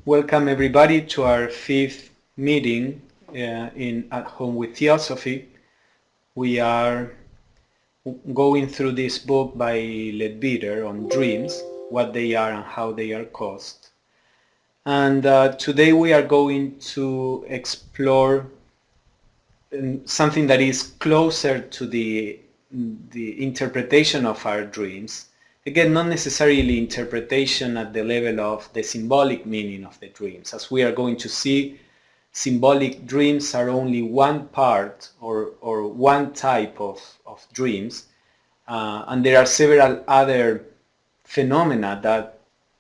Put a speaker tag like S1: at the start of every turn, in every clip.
S1: Welcome everybody to our fifth meeting in At Home with Theosophy. We are going through this book by Leadbeater on dreams, what they are and how they are caused. And today we are going to explore something that is closer to the interpretation of our dreams. Again, not necessarily interpretation at the level of the symbolic meaning of the dreams. As we are going to see, symbolic dreams are only one part or one type of dreams, and there are several other phenomena that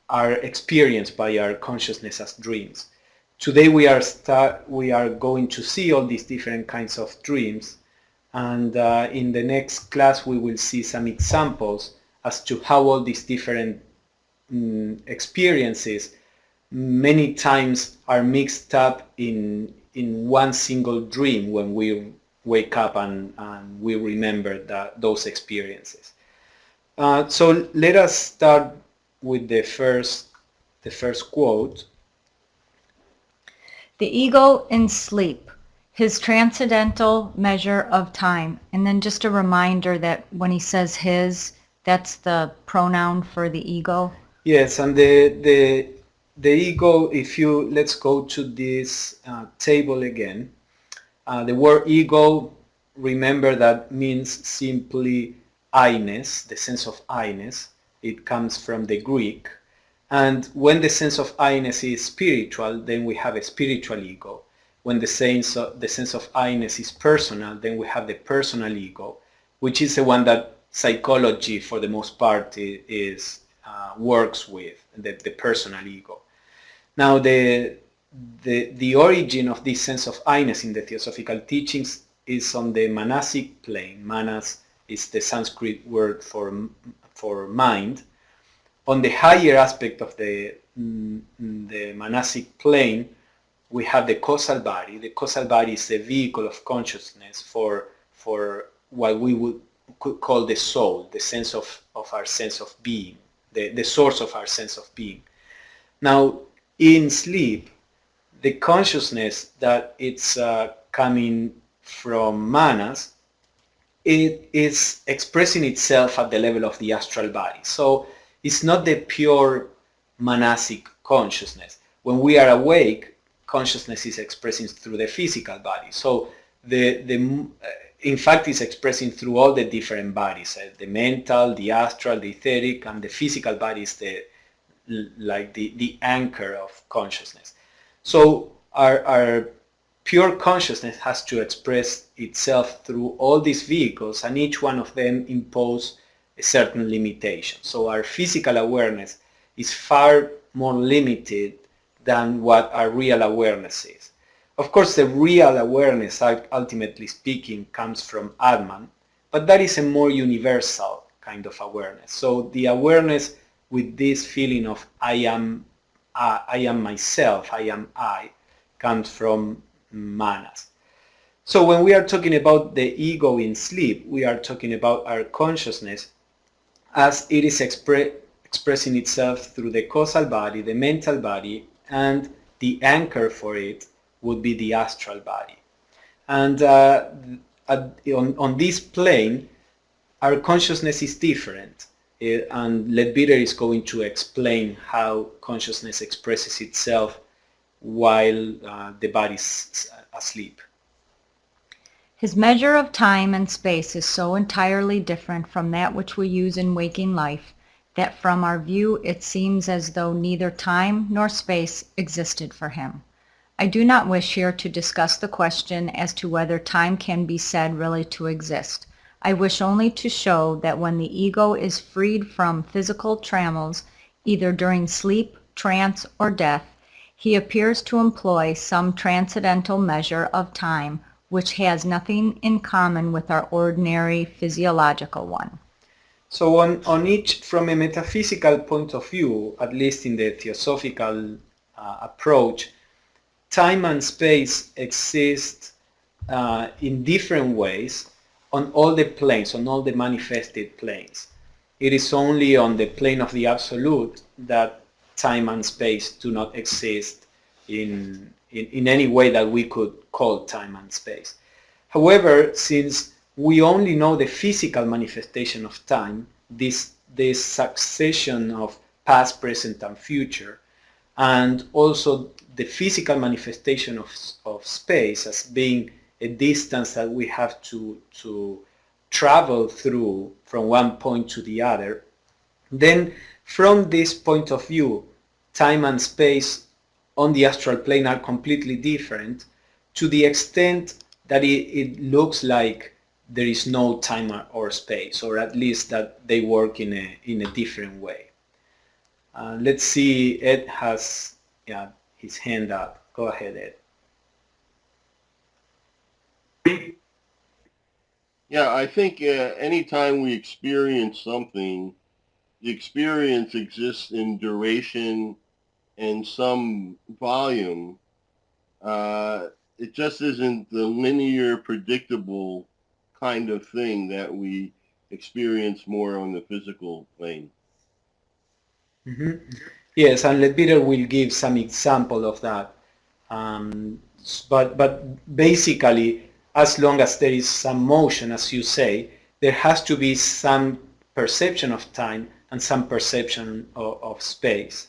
S1: are experienced by our consciousness as dreams. Today we are going to see all these different kinds of dreams, and in the next class we will see some examples as to how all these different experiences many times are mixed up in one single dream when we wake up and we remember those experiences. So let us start with the first quote.
S2: The ego in sleep, his transcendental measure of time. And then just a reminder that when he says his, that's the pronoun for the ego.
S1: Yes, and the ego, let's go to this table again. The word ego, remember that means simply I-ness, the sense of I-ness. It comes from the Greek. And when the sense of I-ness is spiritual, then we have a spiritual ego. When the sense of I-ness is personal, then we have the personal ego, which is the one that psychology, for the most part, works with, the personal ego. Now, the origin of this sense of I-ness in the Theosophical teachings is on the manasic plane. Manas is the Sanskrit word for mind. On the higher aspect of the manasic plane, we have the causal body. The causal body is the vehicle of consciousness for what we could call the soul, the sense of our sense of being, the source of our sense of being. Now, in sleep, the consciousness that it's coming from manas, it is expressing itself at the level of the astral body. So it's not the pure manasic consciousness. When we are awake, consciousness is expressing through the physical body. So in fact, it's expressing through all the different bodies, the mental, the astral, the etheric, and the physical body is the anchor of consciousness. So our pure consciousness has to express itself through all these vehicles, and each one of them impose a certain limitation. So our physical awareness is far more limited than what our real awareness is. Of course, the real awareness, ultimately speaking, comes from Atman, but that is a more universal kind of awareness. So the awareness with this feeling of I am myself, I am I, comes from manas. So when we are talking about the ego in sleep, we are talking about our consciousness as it is expressing itself through the causal body, the mental body, and the anchor for it would be the astral body. And on this plane, our consciousness is different. And Leadbeater is going to explain how consciousness expresses itself while the body is asleep.
S2: His measure of time and space is so entirely different from that which we use in waking life that from our view it seems as though neither time nor space existed for him. I do not wish here to discuss the question as to whether time can be said really to exist. I wish only to show that when the ego is freed from physical trammels, either during sleep, trance, or death, he appears to employ some transcendental measure of time which has nothing in common with our ordinary physiological one.
S1: So on each, from a metaphysical point of view, at least in the theosophical approach, time and space exist in different ways on all the planes, on all the manifested planes. It is only on the plane of the absolute that time and space do not exist in any way that we could call time and space. However, since we only know the physical manifestation of time, this succession of past, present, and future, and also the physical manifestation of space as being a distance that we have to travel through from one point to the other, then from this point of view, time and space on the astral plane are completely different to the extent that it looks like there is no time or space, or at least that they work in a different way. Let's see, Ed has his hand up. Go ahead, Ed.
S3: Yeah, I think anytime we experience something, the experience exists in duration and some volume. It just isn't the linear, predictable kind of thing that we experience more on the physical plane.
S1: Mm-hmm. Yes, and Leadbeater will give some example of that. But basically, as long as there is some motion, as you say, there has to be some perception of time and some perception of space.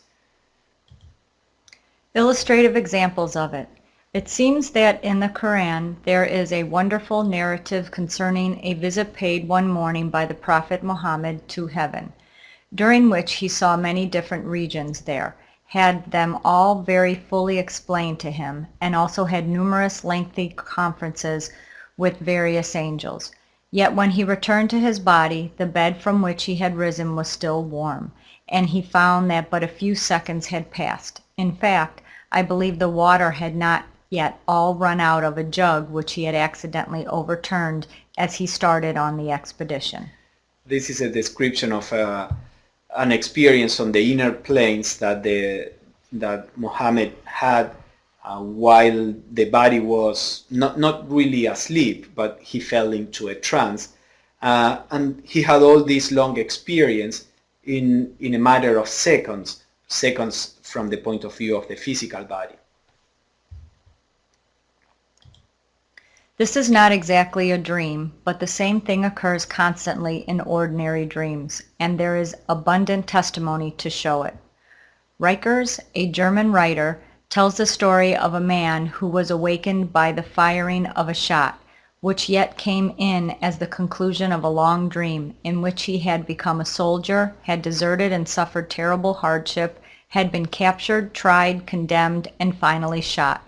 S2: Illustrative examples of it. It seems that in the Quran there is a wonderful narrative concerning a visit paid one morning by the Prophet Muhammad to heaven, during which he saw many different regions there, had them all very fully explained to him, and also had numerous lengthy conferences with various angels. Yet when he returned to his body, the bed from which he had risen was still warm, and he found that but a few seconds had passed. In fact, I believe the water had not yet all run out of a jug which he had accidentally overturned as he started on the expedition.
S1: This is a description of an experience on the inner planes that Muhammad had while the body was not really asleep, but he fell into a trance. And he had all this long experience in a matter of seconds from the point of view of the physical body.
S2: This is not exactly a dream, but the same thing occurs constantly in ordinary dreams, and there is abundant testimony to show it. Reichers, a German writer, tells the story of a man who was awakened by the firing of a shot, which yet came in as the conclusion of a long dream in which he had become a soldier, had deserted and suffered terrible hardship, had been captured, tried, condemned, and finally shot.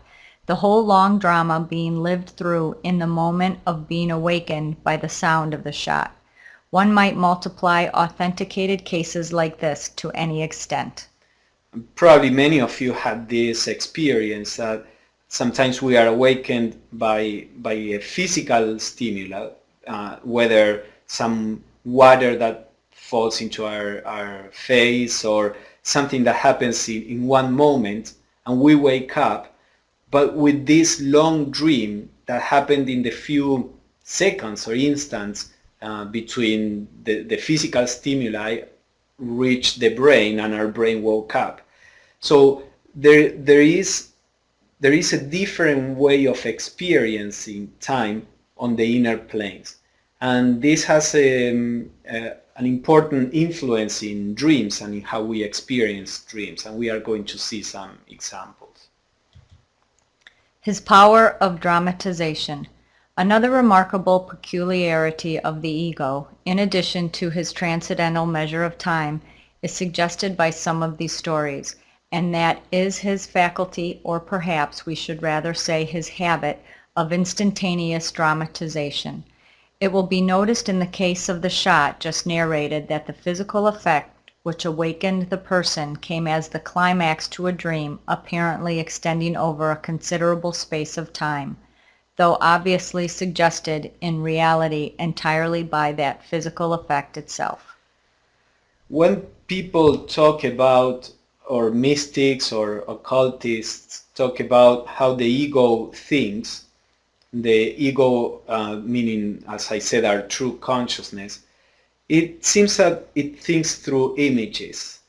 S2: The whole long drama being lived through in the moment of being awakened by the sound of the shot. One might multiply authenticated cases like this to any extent.
S1: Probably many of you had this experience that sometimes we are awakened by a physical stimuli, whether some water that falls into our face or something that happens in one moment, and we wake up, but with this long dream that happened in the few seconds or instants between the physical stimuli reached the brain and our brain woke up. So there is a different way of experiencing time on the inner planes, and this has an important influence in dreams and in how we experience dreams, and we are going to see some examples.
S2: His power of dramatization. Another remarkable peculiarity of the ego, in addition to his transcendental measure of time, is suggested by some of these stories, and that is his faculty, or perhaps we should rather say his habit, of instantaneous dramatization. It will be noticed in the case of the shot just narrated that the physical effect which awakened the person came as the climax to a dream apparently extending over a considerable space of time, though obviously suggested in reality entirely by that physical effect itself.
S1: When people talk about, or mystics or occultists talk about how the ego thinks, the ego meaning, as I said, our true consciousness, it seems that it thinks through images.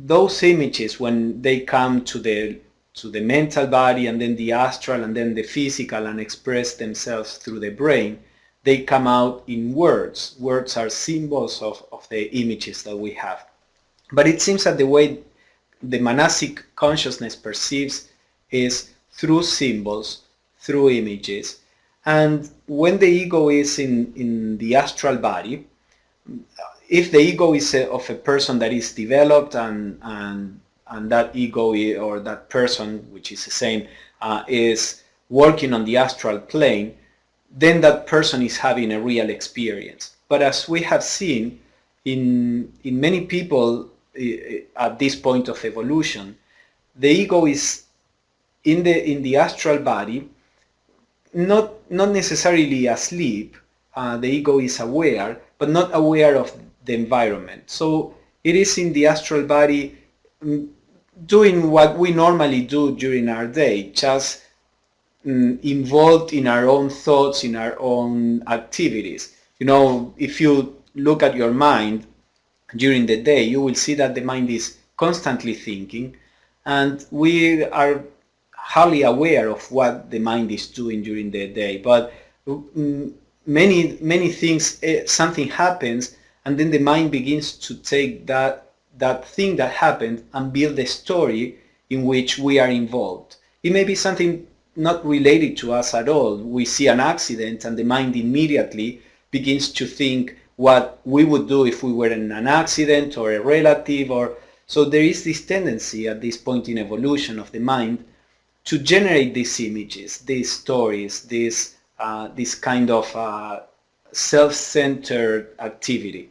S1: those images, when they come to the mental body and then the astral and then the physical and express themselves through the brain, they come out in words. Words are symbols of the images that we have. But it seems that the way the monastic consciousness perceives is through symbols, through images. And when the ego is in the astral body, if the ego is of a person that is developed and that ego or that person, which is the same, is working on the astral plane, then that person is having a real experience. But as we have seen in many people at this point of evolution, the ego is in the astral body, not necessarily asleep. The ego is aware, but not aware of the environment. So it is in the astral body doing what we normally do during our day, just involved in our own thoughts, in our own activities. You know, if you look at your mind during the day, you will see that the mind is constantly thinking, and we are hardly aware of what the mind is doing during the day. But many things, something happens, and then the mind begins to take that thing that happened and build a story in which we are involved. It may be something not related to us at all. We see an accident and the mind immediately begins to think what we would do if we were in an accident or a relative. Or so there is this tendency at this point in evolution of the mind to generate these images, these stories, this kind of self-centered activity.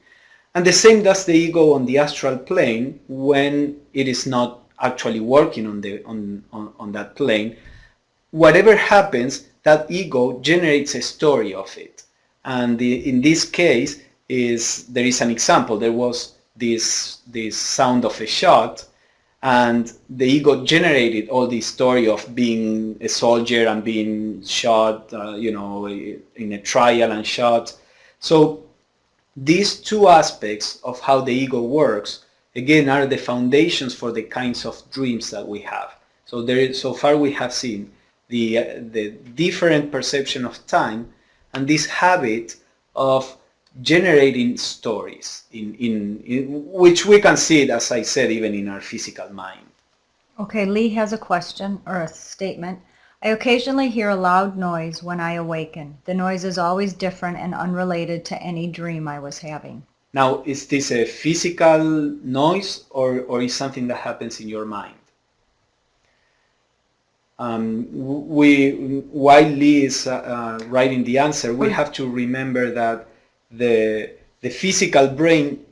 S1: And the same does the ego on the astral plane when it is not actually working on that plane. Whatever happens, that ego generates a story of it. And in this case, there is an example. There was this sound of a shot, and the ego generated all this story of being a soldier and being shot, in a trial and shot. So these two aspects of how the ego works, again, are the foundations for the kinds of dreams that we have. So far we have seen the different perception of time and this habit of generating stories in which we can see it, as I said, even in our physical mind.
S2: Okay, Lee has a question or a statement. I occasionally hear a loud noise when I awaken. The noise is always different and unrelated to any dream I was having.
S1: Now, is this a physical noise or is something that happens in your mind? While Lee is writing the answer, we have to remember that the physical brain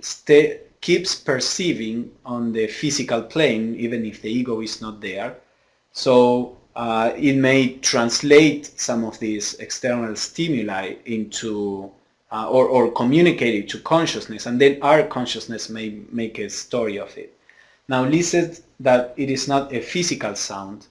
S1: keeps perceiving on the physical plane, even if the ego is not there. So it may translate some of these external stimuli into or communicate it to consciousness, and then our consciousness may make a story of it. Now, Lee said that it is not a physical sound.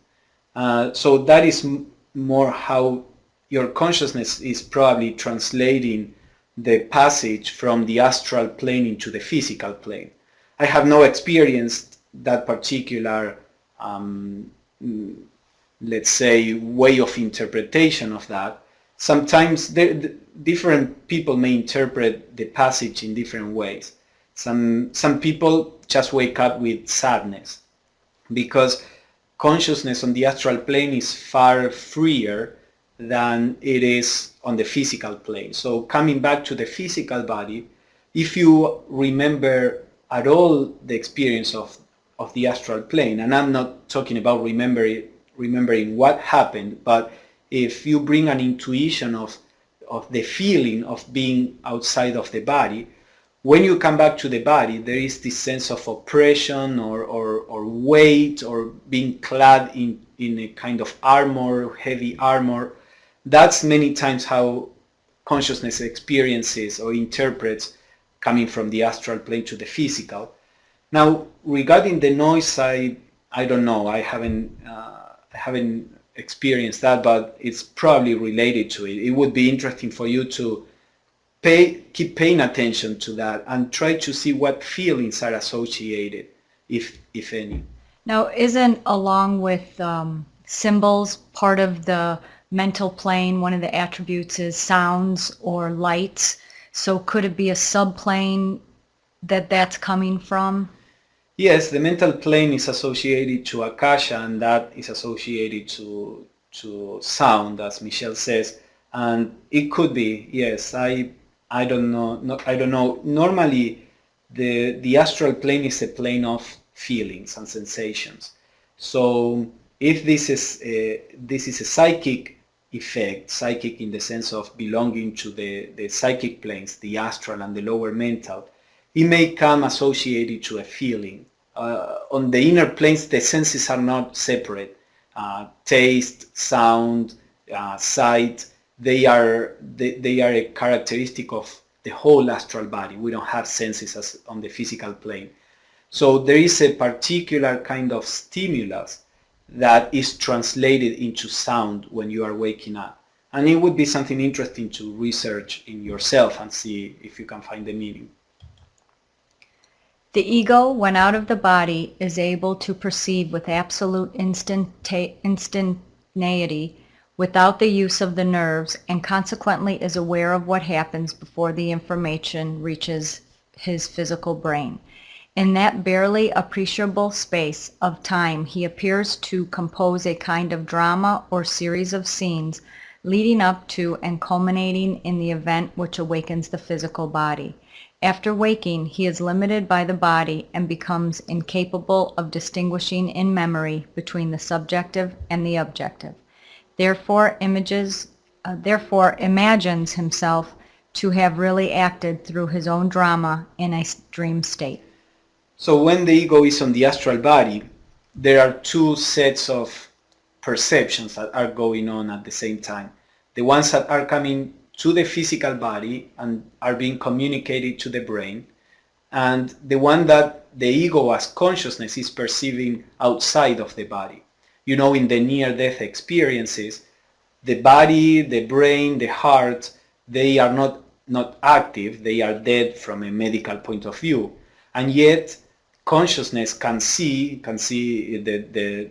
S1: So that is more how your consciousness is probably translating the passage from the astral plane into the physical plane. I have not experienced that particular, let's say, way of interpretation of that. Sometimes different people may interpret the passage in different ways. Some people just wake up with sadness because consciousness on the astral plane is far freer than it is on the physical plane. So coming back to the physical body, if you remember at all the experience of the astral plane, and I'm not talking about remembering what happened, but if you bring an intuition of the feeling of being outside of the body, when you come back to the body, there is this sense of oppression or weight or being clad in a kind of armor, heavy armor. That's many times how consciousness experiences or interprets coming from the astral plane to the physical. Now, regarding the noise, I don't know. I haven't experienced that, but it's probably related to it. It would be interesting for you to keep paying attention to that and try to see what feelings are associated if any.
S2: Now, isn't along with symbols part of the mental plane, one of the attributes is sounds or lights? So could it be a subplane that's coming from?
S1: Yes, the mental plane is associated to akasha, and that is associated to sound, as Michele says, and it could be. Yes, I don't know. I don't know. Normally, the astral plane is a plane of feelings and sensations. So if this is a psychic effect, psychic in the sense of belonging to the psychic planes, the astral and the lower mental, it may come associated to a feeling. On the inner planes, the senses are not separate. Taste, sound, sight, they are a characteristic of the whole astral body. We don't have senses as on the physical plane. So there is a particular kind of stimulus that is translated into sound when you are waking up. And it would be something interesting to research in yourself and see if you can find the meaning.
S2: The ego, when out of the body, is able to perceive with absolute instantaneity without the use of the nerves, and consequently is aware of what happens before the information reaches his physical brain. In that barely appreciable space of time, he appears to compose a kind of drama or series of scenes leading up to and culminating in the event which awakens the physical body. After waking, he is limited by the body and becomes incapable of distinguishing in memory between the subjective and the objective. Therefore imagines himself to have really acted through his own drama in a dream state.
S1: So when the ego is on the astral body, there are two sets of perceptions that are going on at the same time. The ones that are coming to the physical body and are being communicated to the brain, and the one that the ego as consciousness is perceiving outside of the body. You know, in the near-death experiences, the body, the brain, the heart, they are not active, they are dead from a medical point of view. And yet, consciousness can see the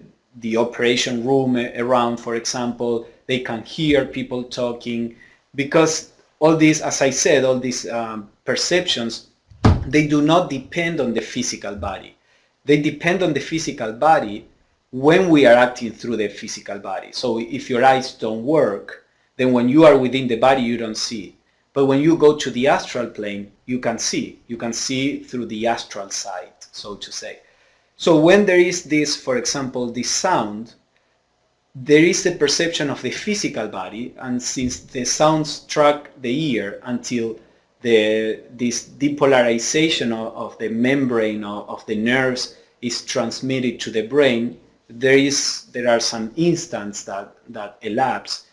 S1: operation room around, for example. They can hear people talking, because all these, as I said, all these perceptions, they do not depend on the physical body. They depend on the physical body when we are acting through the physical body. So if your eyes don't work, then when you are within the body, you don't see. But when you go to the astral plane, you can see. You can see through the astral side, so to say. So when there is this, for example, this sound, there is a perception of the physical body, and since the sound struck the ear until this depolarization of the membrane of the nerves is transmitted to the brain, there are some instants that elapse.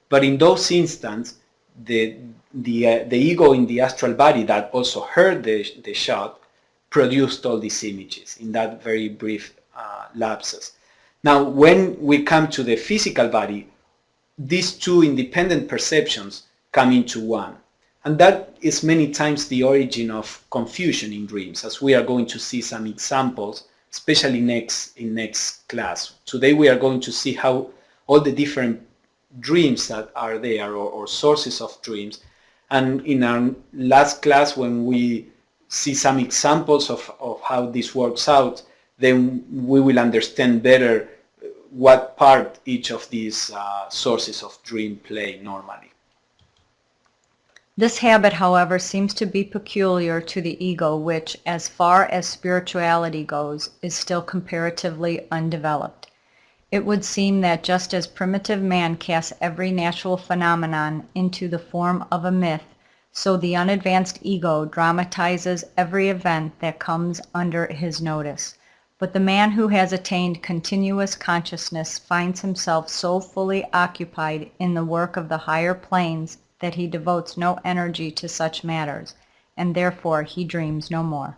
S1: But in those instants, the ego in the astral body that also heard the shot produced all these images in that very brief lapses. Now, when we come to the physical body, these two independent perceptions come into one. And that is many times the origin of confusion in dreams, as we are going to see some examples, especially in next class. Today we are going to see how all the different dreams that are there, or sources of dreams. And in our last class, when we see some examples of how this works out, then we will understand better what part each of these sources of dream play normally.
S2: This habit, however, seems to be peculiar to the ego, which, as far as spirituality goes, is still comparatively undeveloped. It would seem that just as primitive man casts every natural phenomenon into the form of a myth, so the unadvanced ego dramatizes every event that comes under his notice. But the man who has attained continuous consciousness finds himself so fully occupied in the work of the higher planes that he devotes no energy to such matters, and therefore he dreams no more.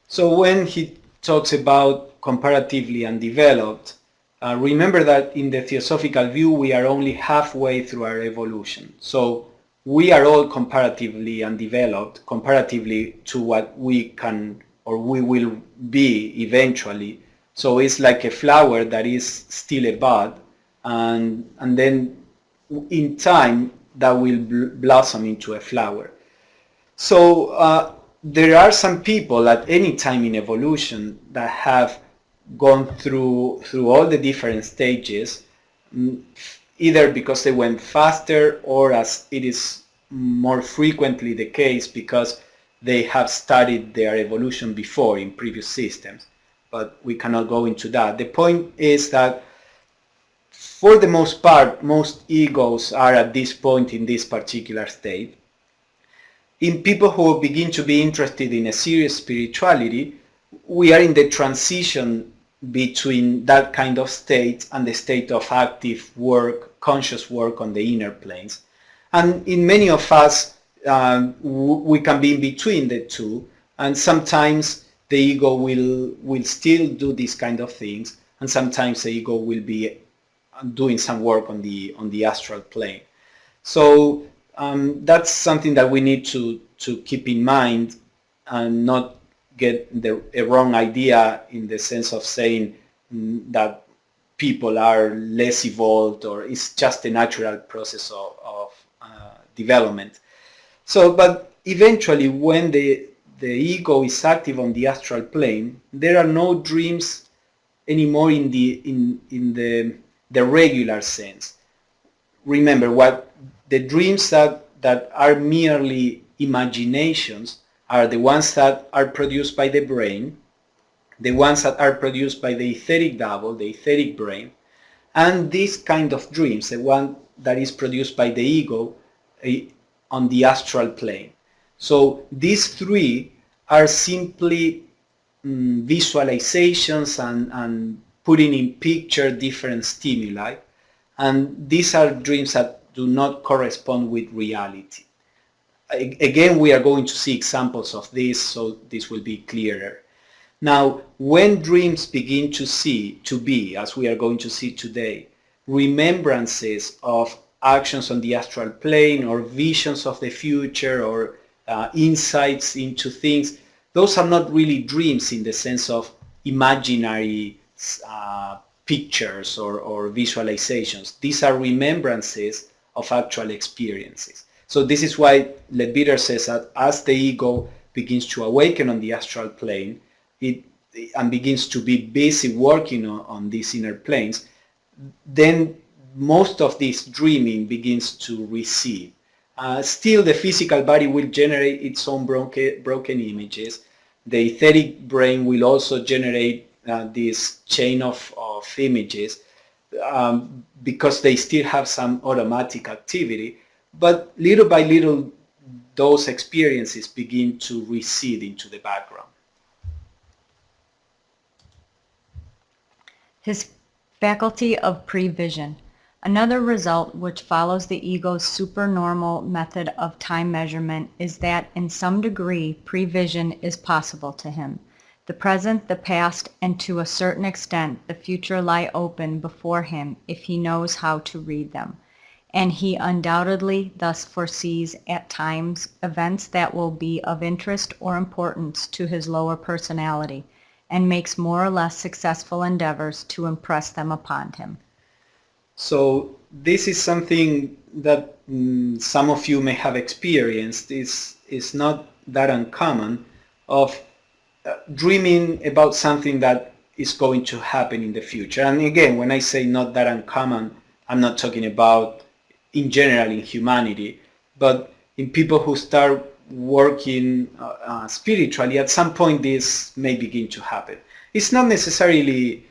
S1: So when he talks about comparatively undeveloped, remember that in the Theosophical view we are only halfway through our evolution. So we are all comparatively undeveloped, comparatively to what we can or we will be eventually. So it's like a flower that is still a bud, and then in time that will blossom into a flower. So there are some people at any time in evolution that have gone through all the different stages, either because they went faster, or as it is more frequently the case, because they have studied their evolution before in previous systems. But we cannot go into that. The point is that for the most part, most egos are at this point in this particular state. In people who begin to be interested in a serious spirituality, we are in the transition between that kind of state and the state of active work, conscious work on the inner planes. And in many of us, we can be in between the two, and sometimes the ego will still do these kind of things, and sometimes the ego will be doing some work on the astral plane. So that's something that we need to keep in mind, and not get a wrong idea in the sense of saying that people are less evolved, or it's just a natural process of development. So, but eventually, when the ego is active on the astral plane, there are no dreams anymore in the regular sense. Remember, what the dreams that are merely imaginations are the ones that are produced by the brain, the ones that are produced by the etheric double, the etheric brain, and this kind of dreams, the one that is produced by the ego on the astral plane. So these three are simply visualizations and putting in picture different stimuli, and these are dreams that do not correspond with reality. Again, we are going to see examples of this, so this will be clearer. Now, when dreams begin to be, as we are going to see today, remembrances of actions on the astral plane, or visions of the future, or insights into things, those are not really dreams in the sense of imaginary pictures or visualizations. These are remembrances of actual experiences. So this is why Leadbeater says that as the ego begins to awaken on the astral plane, and begins to be busy working on these inner planes, then most of this dreaming begins to recede. Still, the physical body will generate its own broken images. The etheric brain will also generate this chain of images, because they still have some automatic activity, but little by little those experiences begin to recede into the background.
S2: His faculty of prevision. Another result which follows the ego's supernormal method of time measurement is that in some degree prevision is possible to him. The present, the past, and to a certain extent the future lie open before him if he knows how to read them. And he undoubtedly thus foresees at times events that will be of interest or importance to his lower personality, and makes more or less successful endeavors to impress them upon him.
S1: So this is something that some of you may have experienced. It's not that uncommon, of dreaming about something that is going to happen in the future. And again, when I say not that uncommon, I'm not talking about in general in humanity, but in people who start working spiritually, at some point this may begin to happen. It's not necessarily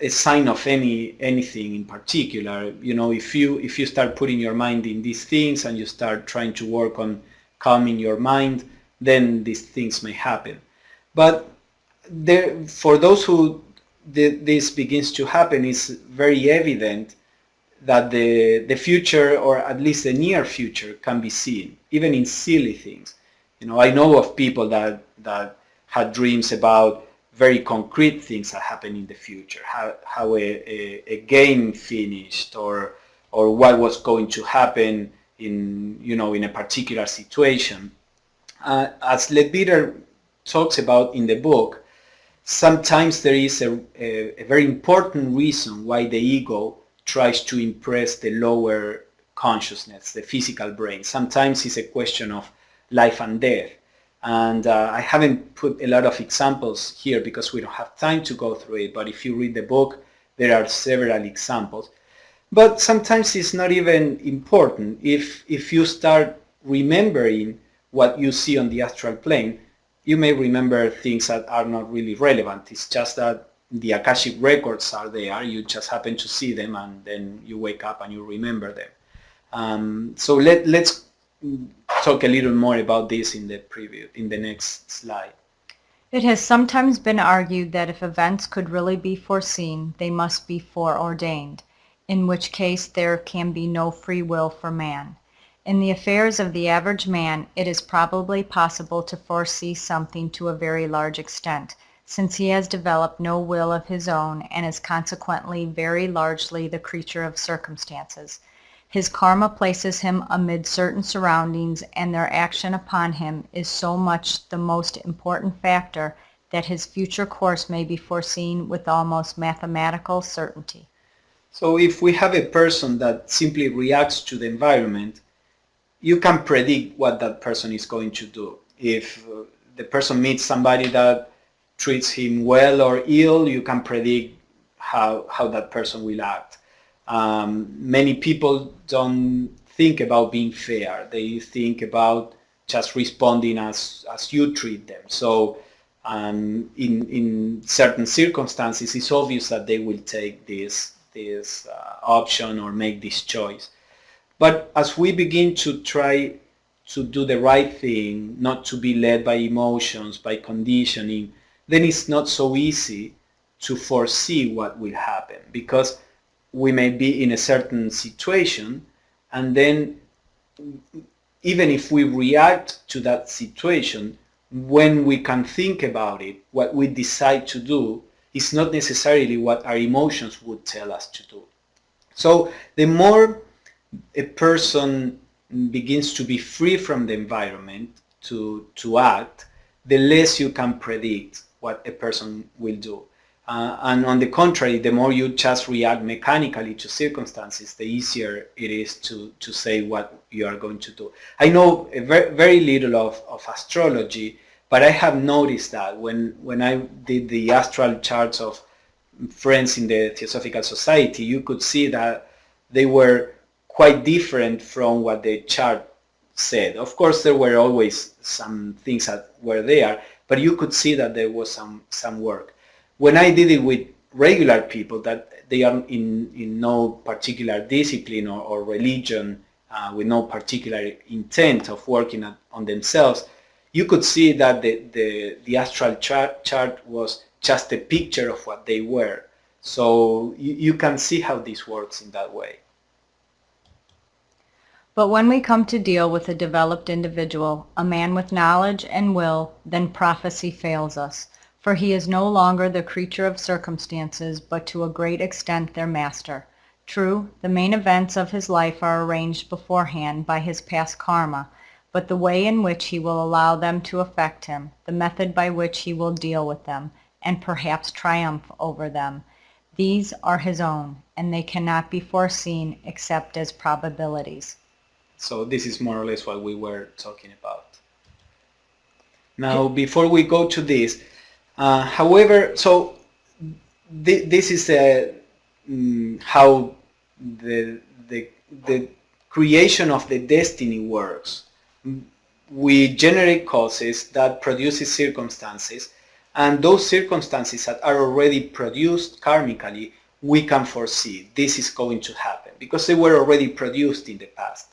S1: a sign of anything in particular. You know, if you start putting your mind in these things and you start trying to work on calming your mind, then these things may happen. But for those who this begins to happen, it's very evident that the future, or at least the near future, can be seen, even in silly things. You know, I know of people that had dreams about very concrete things that happen in the future, how a game finished, or what was going to happen in a particular situation. As Leadbeater talks about in the book, sometimes there is a very important reason why the ego tries to impress the lower consciousness, the physical brain. Sometimes it's a question of life and death. And I haven't put a lot of examples here because we don't have time to go through it, but if you read the book, there are several examples. But sometimes it's not even important. If you start remembering what you see on the astral plane, you may remember things that are not really relevant. It's just that the Akashic records are there. You just happen to see them, and then you wake up and you remember them. So let's talk a little more about this in the preview, in the next slide.
S2: It has sometimes been argued that if events could really be foreseen, they must be foreordained, in which case there can be no free will for man. In the affairs of the average man, it is probably possible to foresee something to a very large extent, since he has developed no will of his own and is consequently very largely the creature of circumstances. His karma places him amid certain surroundings, and their action upon him is so much the most important factor that his future course may be foreseen with almost mathematical certainty.
S1: So if we have a person that simply reacts to the environment, you can predict what that person is going to do. If the person meets somebody that treats him well or ill, you can predict how that person will act. Many people don't think about being fair. They think about just responding as you treat them. So in certain circumstances, it's obvious that they will take this option or make this choice. But as we begin to try to do the right thing, not to be led by emotions, by conditioning, then it's not so easy to foresee what will happen, because we may be in a certain situation, and then even if we react to that situation, when we can think about it, what we decide to do is not necessarily what our emotions would tell us to do. So the more a person begins to be free from the environment to act, the less you can predict what a person will do. And on the contrary, the more you just react mechanically to circumstances, the easier it is to say what you are going to do. I know very little of astrology, but I have noticed that when I did the astral charts of friends in the Theosophical Society, you could see that they were quite different from what the chart said. Of course, there were always some things that were there, but you could see that there was some work. When I did it with regular people that they are in no particular discipline or religion, with no particular intent of working on themselves, you could see that the astral chart was just a picture of what they were. So you can see how this works in that way.
S2: But when we come to deal with a developed individual, a man with knowledge and will, then prophecy fails us, for he is no longer the creature of circumstances, but to a great extent their master. True, the main events of his life are arranged beforehand by his past karma, but the way in which he will allow them to affect him, the method by which he will deal with them, and perhaps triumph over them, these are his own, and they cannot be foreseen except as probabilities.
S1: So this is more or less what we were talking about. Now, before we go to this, however, so this is how the creation of the destiny works. We generate causes that produces circumstances, and those circumstances that are already produced karmically, we can foresee this is going to happen because they were already produced in the past.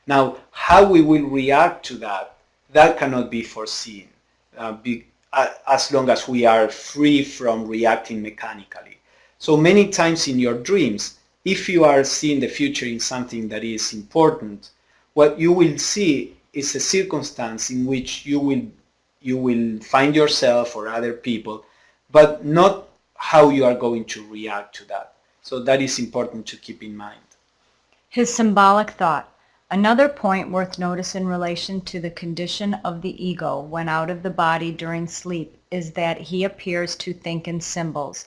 S1: Now, how we will react to that cannot be foreseen as long as we are free from reacting mechanically. So many times in your dreams, if you are seeing the future in something that is important, what you will see is a circumstance in which you will find yourself or other people, but not how you are going to react to that. So that is important to keep in mind.
S2: His symbolic thought. Another point worth notice in relation to the condition of the ego when out of the body during sleep is that he appears to think in symbols.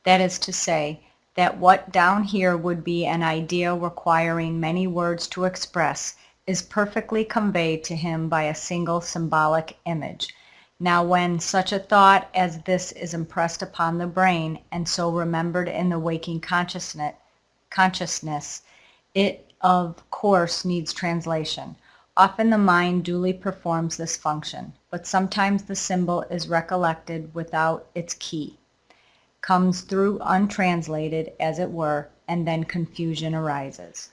S2: That is to say, that what down here would be an idea requiring many words to express is perfectly conveyed to him by a single symbolic image. Now when such a thought as this is impressed upon the brain and so remembered in the waking consciousness, it of course needs translation. Often the mind duly performs this function, but sometimes the symbol is recollected without its key, comes through untranslated, as it were, and then confusion arises.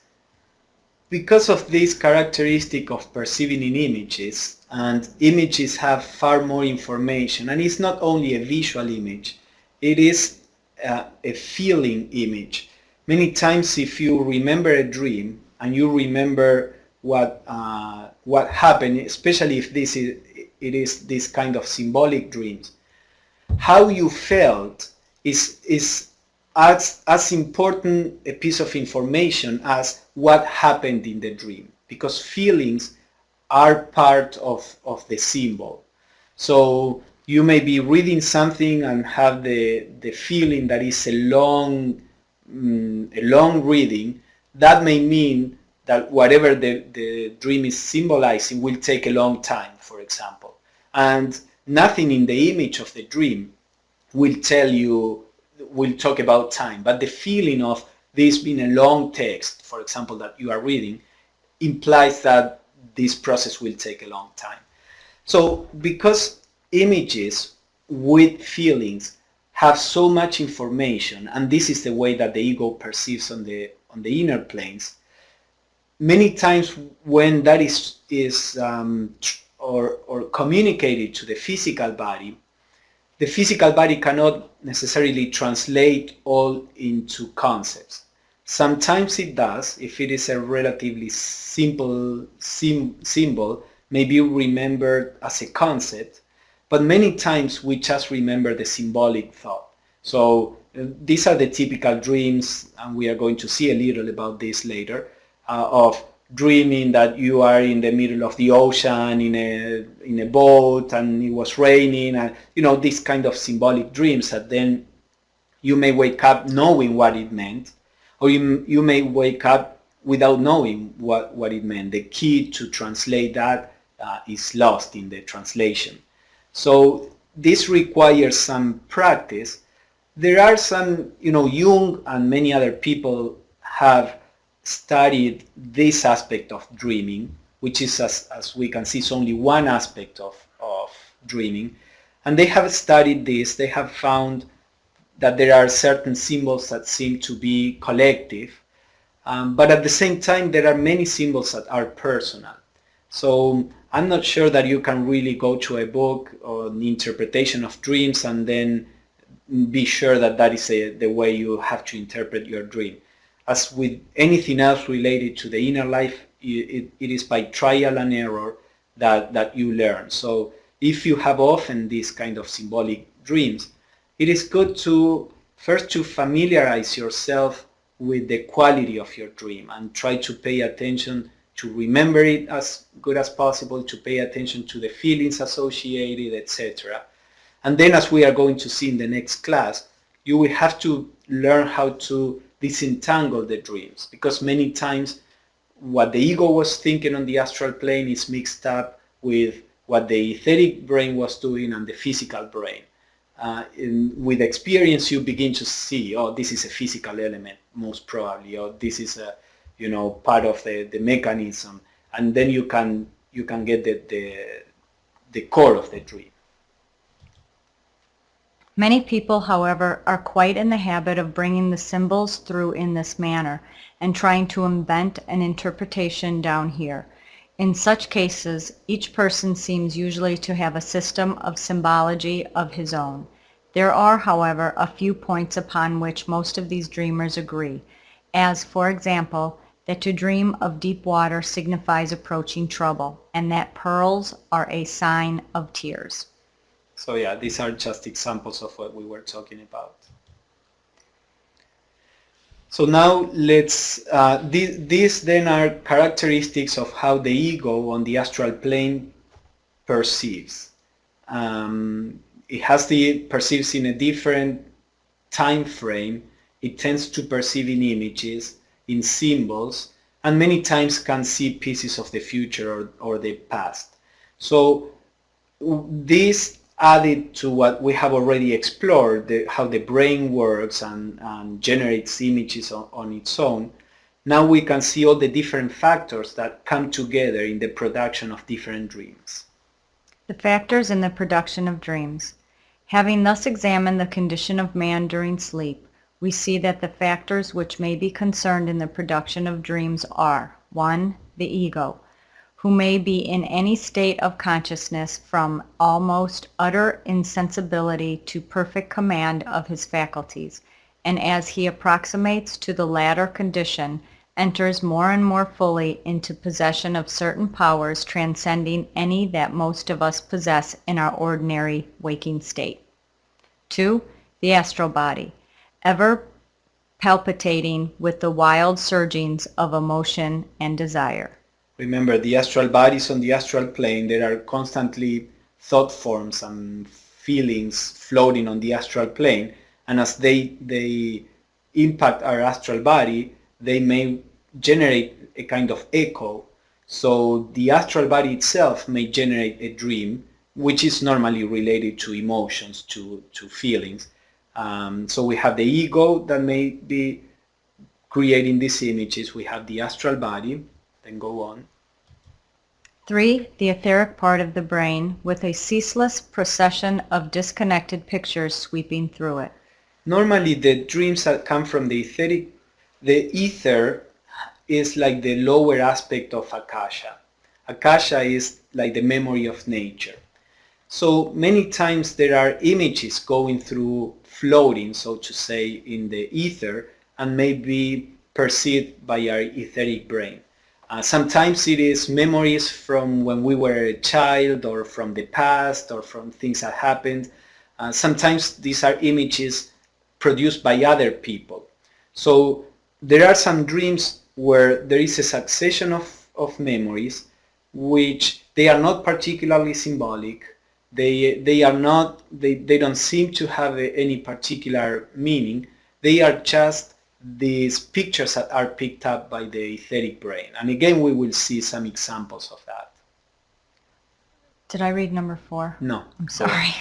S1: Because of this characteristic of perceiving in images, and images have far more information, and it's not only a visual image, it is a feeling image. Many times if you remember a dream and you remember what happened, especially if it is this kind of symbolic dreams, how you felt is as important a piece of information as what happened in the dream, because feelings are part of the symbol. So you may be reading something and have the feeling that it's a long reading. That may mean that whatever the dream is symbolizing will take a long time, for example. And nothing in the image of the dream will talk about time, but the feeling of this being a long text, for example, that you are reading, implies that this process will take a long time. So because images with feelings have so much information, and this is the way that the ego perceives on the inner planes, many times when that is or communicated to the physical body, the physical body cannot necessarily translate all into concepts. Sometimes it does, if it is a relatively simple symbol, maybe remembered as a concept, but many times we just remember the symbolic thought. So these are the typical dreams, and we are going to see a little about this later, of dreaming that you are in the middle of the ocean in a boat and it was raining, and these kind of symbolic dreams that then you may wake up knowing what it meant, or you may wake up without knowing what it meant. The key to translate that is lost in the translation. So this requires some practice. There are some, Jung and many other people have studied this aspect of dreaming, which is, as we can see, is only one aspect of dreaming. And they have studied this. They have found that there are certain symbols that seem to be collective, but at the same time there are many symbols that are personal. So I'm not sure that you can really go to a book or an interpretation of dreams and then be sure that that is the way you have to interpret your dream. As with anything else related to the inner life, it is by trial and error that you learn. So if you have often these kind of symbolic dreams, it is good to first to familiarize yourself with the quality of your dream and try to pay attention to remember it as good as possible, to pay attention to the feelings associated, etc. And then, as we are going to see in the next class, you will have to learn how to disentangle the dreams, because many times what the ego was thinking on the astral plane is mixed up with what the etheric brain was doing and the physical brain. With experience, you begin to see, oh, this is a physical element, most probably, or this is a, part of the mechanism, and then you can get the core of the dream.
S2: Many people, however, are quite in the habit of bringing the symbols through in this manner and trying to invent an interpretation down here. In such cases, each person seems usually to have a system of symbology of his own. There are, however, a few points upon which most of these dreamers agree, as, for example, that to dream of deep water signifies approaching trouble, and that pearls are a sign of tears.
S1: So yeah, these are just examples of what we were talking about. So now these then are characteristics of how the ego on the astral plane perceives. It perceives in a different time frame. It tends to perceive in images, in symbols, and many times can see pieces of the future or the past. So this added to what we have already explored, how the brain works and generates images on its own. Now we can see all the different factors that come together in the production of different dreams.
S2: The factors in the production of dreams. Having thus examined the condition of man during sleep, we see that the factors which may be concerned in the production of dreams are 1. The ego, who may be in any state of consciousness from almost utter insensibility to perfect command of his faculties, and as he approximates to the latter condition, enters more and more fully into possession of certain powers transcending any that most of us possess in our ordinary waking state. 2. The astral body, ever palpitating with the wild surgings of emotion and desire.
S1: Remember, the astral bodies on the astral plane, there are constantly thought forms and feelings floating on the astral plane, and as they impact our astral body, they may generate a kind of echo. So the astral body itself may generate a dream, which is normally related to emotions, to feelings. So we have the ego that may be creating these images. We have the astral body. Then go on.
S2: 3. The etheric part of the brain, with a ceaseless procession of disconnected pictures sweeping through it.
S1: Normally the dreams that come from the ether is like the lower aspect of Akasha. Akasha is like the memory of nature. So many times there are images going through, floating, so to say, in the ether and may be perceived by our etheric brain. Sometimes it is memories from when we were a child or from the past or from things that happened. Sometimes these are images produced by other people. So there are some dreams where there is a succession of memories which they are not particularly symbolic. They don't seem to have any particular meaning. They are just these pictures that are picked up by the etheric brain. And again, we will see some examples of that.
S2: Did I read number 4?
S1: No.
S2: I'm sorry.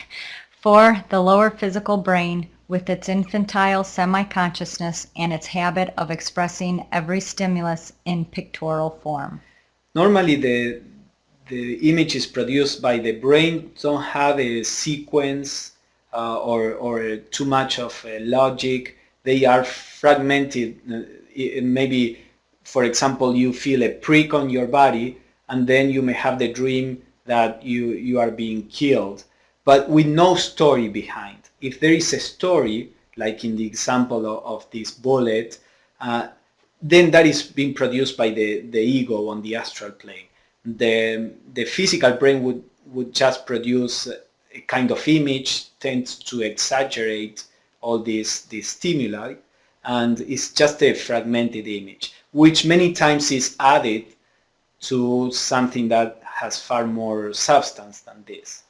S2: 4. The lower physical brain, with its infantile semi-consciousness and its habit of expressing every stimulus in pictorial form.
S1: Normally the images produced by the brain don't have a sequence or too much of logic. They are fragmented. Maybe, for example, you feel a prick on your body and then you may have the dream that you are being killed, but with no story behind. If there is a story, like in the example of this bullet, then that is being produced by the ego on the astral plane. The physical brain would just produce a kind of image, tends to exaggerate all these stimuli, and it's just a fragmented image, which many times is added to something that has far more substance than this.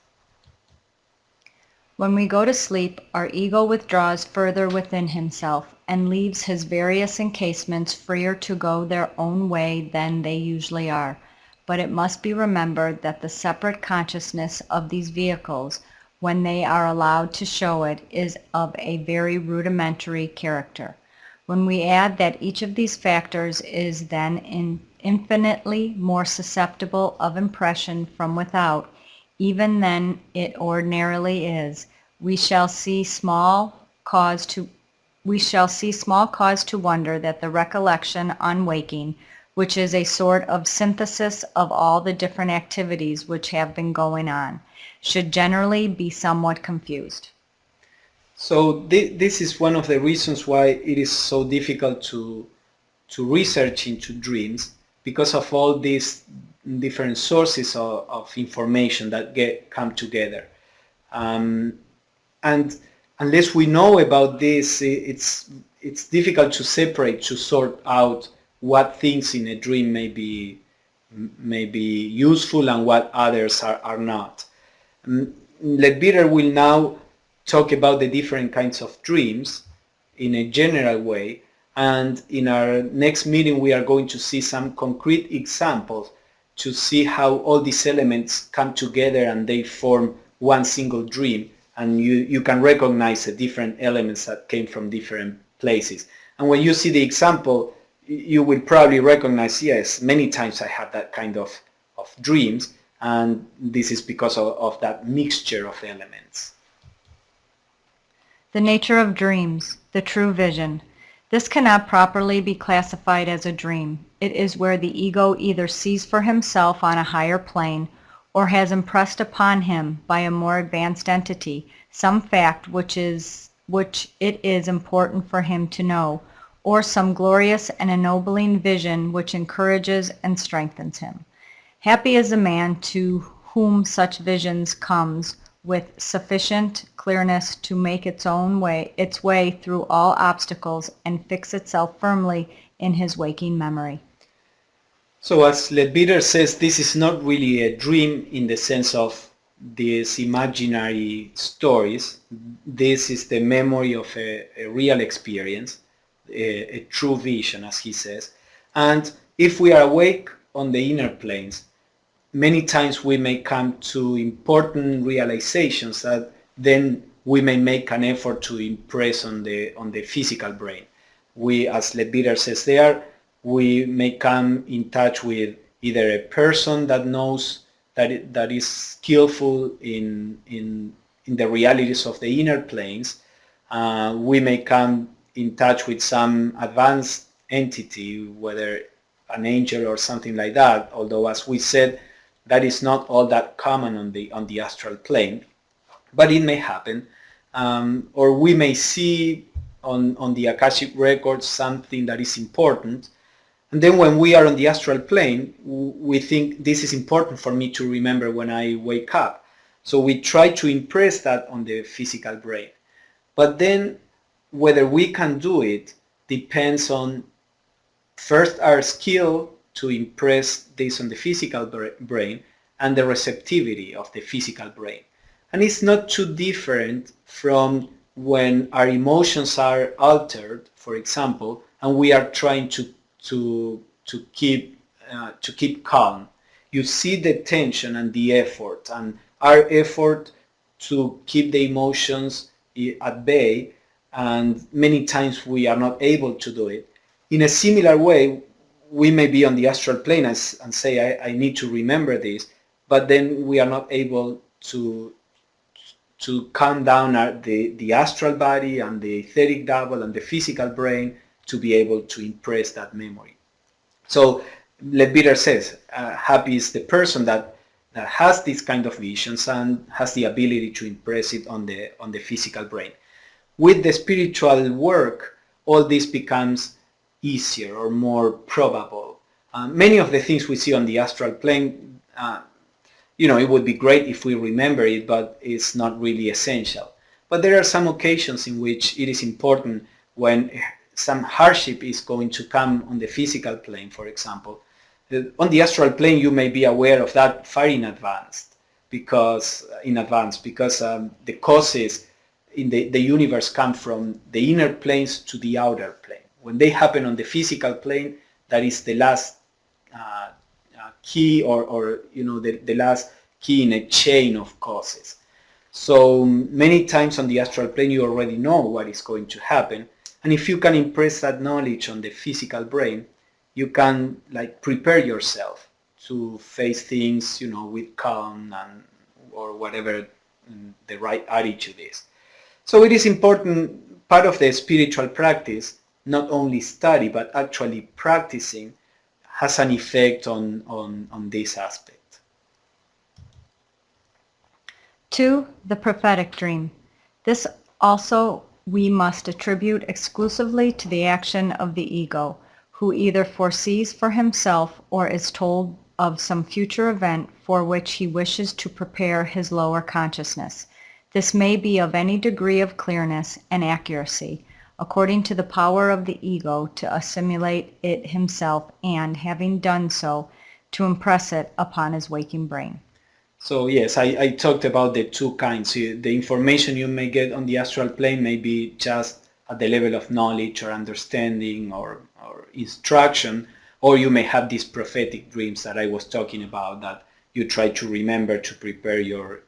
S2: When we go to sleep, our ego withdraws further within himself and leaves his various encasements freer to go their own way than they usually are. But it must be remembered that the separate consciousness of these vehicles, when they are allowed to show it, is of a very rudimentary character. When we add that each of these factors is then infinitely more susceptible of impression from without, even than it ordinarily is, we shall see small cause to wonder that the recollection on waking, which is a sort of synthesis of all the different activities which have been going on, should generally be somewhat confused.
S1: So this is one of the reasons why it is so difficult to research into dreams, because of all these different sources of information that come together. And unless we know about this, it's it's difficult to separate, to sort out what things in a dream may be useful and what others are not. Leadbeater will now talk about the different kinds of dreams in a general way, and in our next meeting we are going to see some concrete examples to see how all these elements come together and they form one single dream, and you can recognize the different elements that came from different places. And when you see the example, you will probably recognize, yes, many times I have that kind of dreams, and this is because of that mixture of elements.
S2: The nature of dreams, the true vision. This cannot properly be classified as a dream. It is where the ego either sees for himself on a higher plane or has impressed upon him by a more advanced entity some fact which it is important for him to know, or some glorious and ennobling vision which encourages and strengthens him. Happy is the man to whom such visions comes with sufficient clearness to make its way through all obstacles and fix itself firmly in his waking memory.
S1: So as Leadbeater says, this is not really a dream in the sense of these imaginary stories. This is the memory of a real experience, a true vision, as he says. And if we are awake on the inner planes, many times we may come to important realizations that then we may make an effort to impress on the physical brain. We, as Leadbeater says there, we may come in touch with either a person that knows that is skillful in the realities of the inner planes. We may come in touch with some advanced entity, whether an angel or something like that, although as we said, that is not all that common on the astral plane, but it may happen. Or we may see on the Akashic records something that is important, and then when we are on the astral plane, we think this is important for me to remember when I wake up. So we try to impress that on the physical brain. But then whether we can do it depends on first our skill to impress this on the physical brain and the receptivity of the physical brain. And it's not too different from when our emotions are altered, for example, and we are trying to keep calm. You see the tension and the effort, and our effort to keep the emotions at bay, and many times we are not able to do it. In a similar way, we may be on the astral plane and say, I need to remember this, but then we are not able to calm down the astral body and the etheric double and the physical brain to be able to impress that memory. So Leadbeater says, happy is the person that has these kind of visions and has the ability to impress it on the physical brain. With the spiritual work, all this becomes easier or more probable. Many of the things we see on the astral plane, it would be great if we remember it, but it's not really essential. But there are some occasions in which it is important when some hardship is going to come on the physical plane, for example. On the astral plane, you may be aware of that far in advance because the causes in the universe come from the inner planes to the outer plane. When they happen on the physical plane, that is the last key or the last key in a chain of causes. So many times on the astral plane you already know what is going to happen, and if you can impress that knowledge on the physical brain, you can prepare yourself to face things with calm or whatever the right attitude is. So it is important, part of the spiritual practice, not only study but actually practicing, has an effect on this aspect.
S2: 2. The prophetic dream. This also we must attribute exclusively to the action of the ego, who either foresees for himself or is told of some future event for which he wishes to prepare his lower consciousness. This may be of any degree of clearness and accuracy, according to the power of the ego to assimilate it himself and, having done so, to impress it upon his waking brain.
S1: So yes, I talked about the two kinds. The information you may get on the astral plane may be just at the level of knowledge or understanding or instruction, or you may have these prophetic dreams that I was talking about that you try to remember to prepare your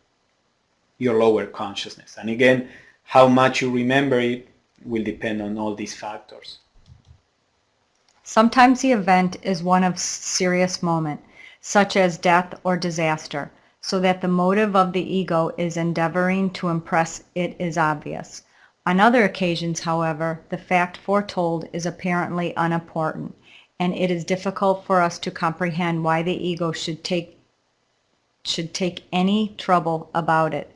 S1: lower consciousness. And again, how much you remember it will depend on all these factors.
S2: Sometimes the event is one of serious moment, such as death or disaster, so that the motive of the ego is endeavoring to impress it is obvious. On other occasions, however, the fact foretold is apparently unimportant, and it is difficult for us to comprehend why the ego should take any trouble about it.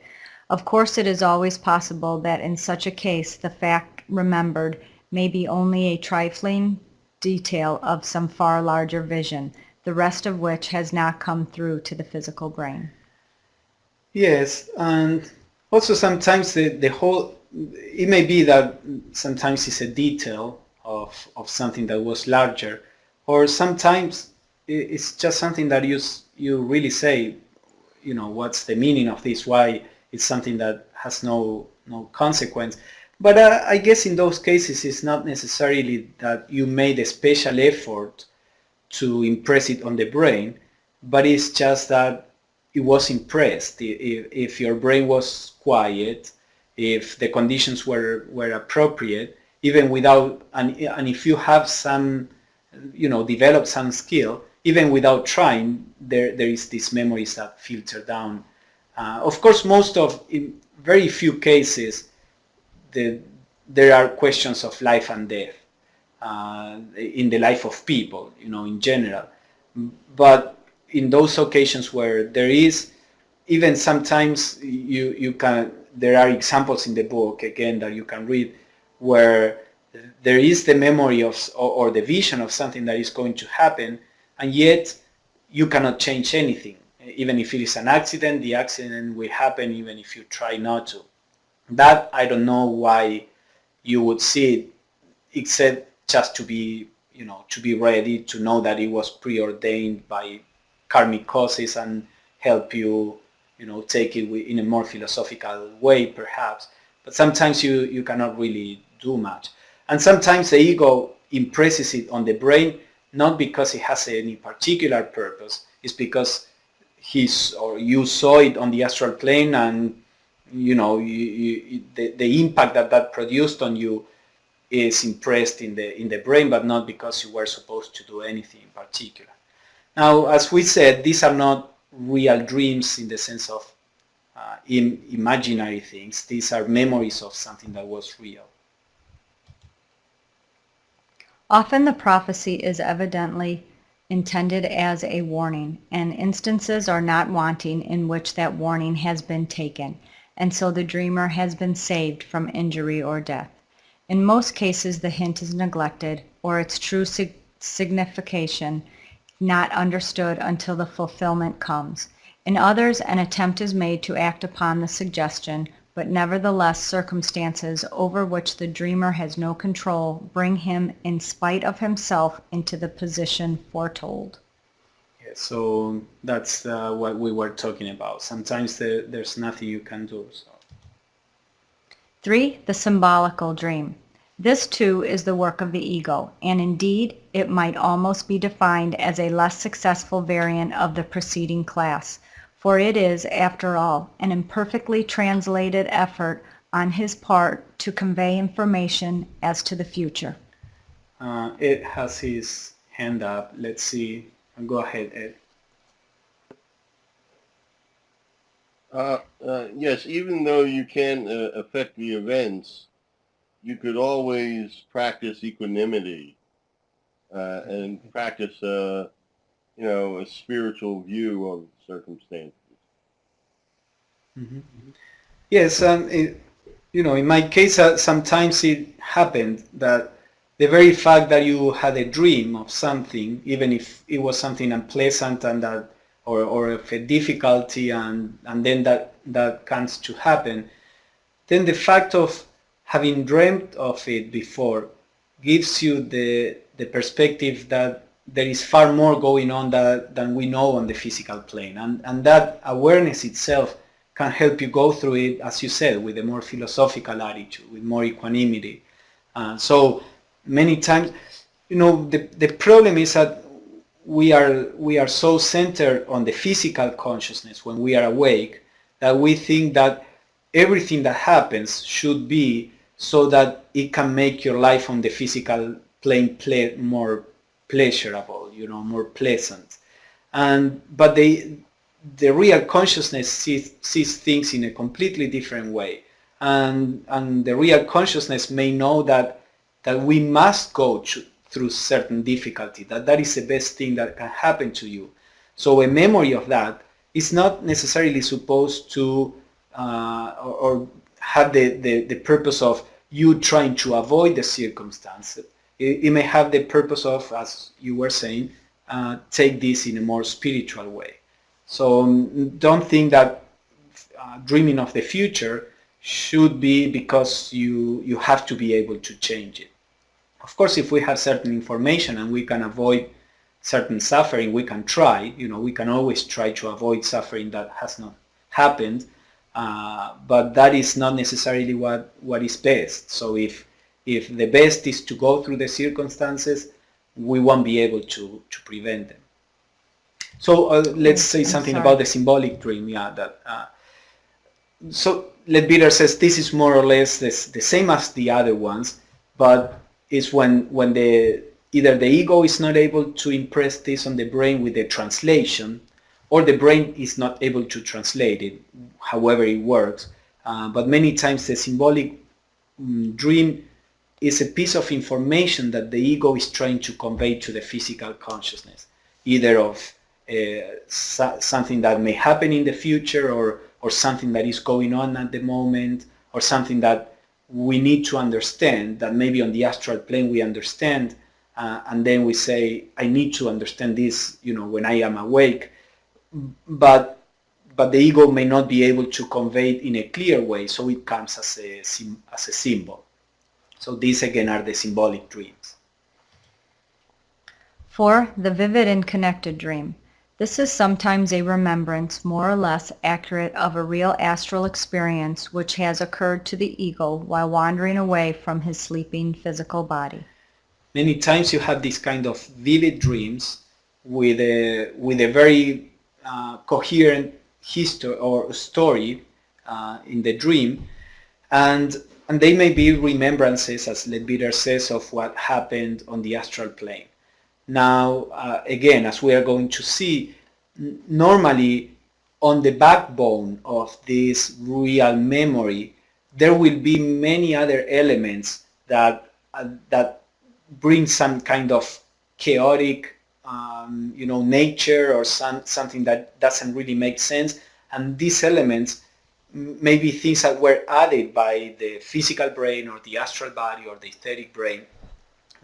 S2: Of course, it is always possible that in such a case the fact remembered may be only a trifling detail of some far larger vision, the rest of which has not come through to the physical brain.
S1: Yes, and also sometimes the whole, it may be that sometimes it's a detail of something that was larger, or sometimes it's just something that you really say, what's the meaning of this, why it's something that has no consequence. But I guess in those cases it's not necessarily that you made a special effort to impress it on the brain, but it's just that it was impressed. If your brain was quiet, if the conditions were appropriate, even without, and if you have some, develop some skill, even without trying, there is these memories that filter down. Of course, in very few cases, there are questions of life and death in the life of people, in general. But in those occasions where there is, even sometimes you can, there are examples in the book, again, that you can read, where there is the memory of or the vision of something that is going to happen, and yet you cannot change anything. Even if it is an accident, the accident will happen even if you try not to. That, I don't know why you would see it, except just to be, to be ready, to know that it was preordained by karmic causes and help you, take it in a more philosophical way, perhaps. But sometimes you cannot really do much. And sometimes the ego impresses it on the brain, not because it has any particular purpose. It's because you saw it on the astral plane, and the impact that produced on you is impressed in the brain, but not because you were supposed to do anything in particular. Now, as we said, these are not real dreams in the sense of imaginary things. These are memories of something that was real.
S2: Often the prophecy is evidently intended as a warning, and instances are not wanting in which that warning has been taken, and so the dreamer has been saved from injury or death. In most cases, the hint is neglected, or its true signification not understood until the fulfillment comes. In others, an attempt is made to act upon the suggestion, but nevertheless circumstances over which the dreamer has no control bring him, in spite of himself, into the position foretold.
S1: Yeah, so that's what we were talking about. Sometimes there's nothing you can do. So.
S2: 3. The symbolical dream. This too is the work of the ego, and indeed it might almost be defined as a less successful variant of the preceding class, for it is, after all, an imperfectly translated effort on his part to convey information as to the future.
S1: Ed has his hand up. Let's see. Go ahead, Ed.
S3: Yes, even though you can't affect the events, you could always practice equanimity and practice, a spiritual view of circumstances.
S1: Mm-hmm. Yes, in my case, sometimes it happened that the very fact that you had a dream of something, even if it was something unpleasant and that, or of a difficulty, and then that comes to happen, then the fact of having dreamt of it before gives you the perspective that there is far more going on than we know on the physical plane. And that awareness itself can help you go through it, as you said, with a more philosophical attitude, with more equanimity. So many times, the problem is that we are so centered on the physical consciousness when we are awake that we think that everything that happens should be so that it can make your life on the physical plane more pleasurable, more pleasant. But the real consciousness sees things in a completely different way. And the real consciousness may know that we must go through certain difficulty, that is the best thing that can happen to you. So a memory of that is not necessarily supposed to or have the purpose of you trying to avoid the circumstance. It may have the purpose of, as you were saying, take this in a more spiritual way. So don't think that dreaming of the future should be because you have to be able to change it. Of course, if we have certain information and we can avoid certain suffering, we can try. We can always try to avoid suffering that has not happened, but that is not necessarily what is best. So if the best is to go through the circumstances, we won't be able to prevent them. So let's say something about the symbolic dream. So Leadbeater says this is more or less the same as the other ones, but it's when either the ego is not able to impress this on the brain with the translation, or the brain is not able to translate it, however it works. But many times the symbolic dream is a piece of information that the ego is trying to convey to the physical consciousness, either of something that may happen in the future, or something that is going on at the moment, or something that we need to understand, that maybe on the astral plane we understand, and then we say, I need to understand this, when I am awake, but the ego may not be able to convey it in a clear way, so it comes as a symbol. So these again are the symbolic dreams.
S2: 4. The vivid and connected dream. This is sometimes a remembrance, more or less accurate, of a real astral experience which has occurred to the ego while wandering away from his sleeping physical body.
S1: Many times you have these kind of vivid dreams with a very coherent history or story in the dream, and they may be remembrances, as Leadbeater says, of what happened on the astral plane. Now, again, as we are going to see, normally on the backbone of this real memory, there will be many other elements that bring some kind of chaotic, nature, or something that doesn't really make sense. And these elements may be things that were added by the physical brain, or the astral body, or the etheric brain,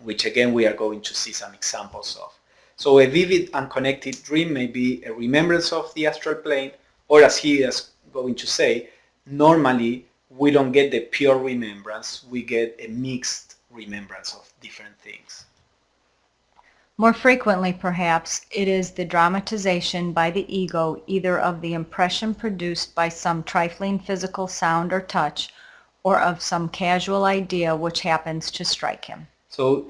S1: which again we are going to see some examples of. So a vivid and connected dream may be a remembrance of the astral plane, or as he is going to say, normally we don't get the pure remembrance, we get a mixed remembrance of different things.
S2: More frequently, perhaps, it is the dramatization by the ego either of the impression produced by some trifling physical sound or touch, or of some casual idea which happens to strike him.
S1: So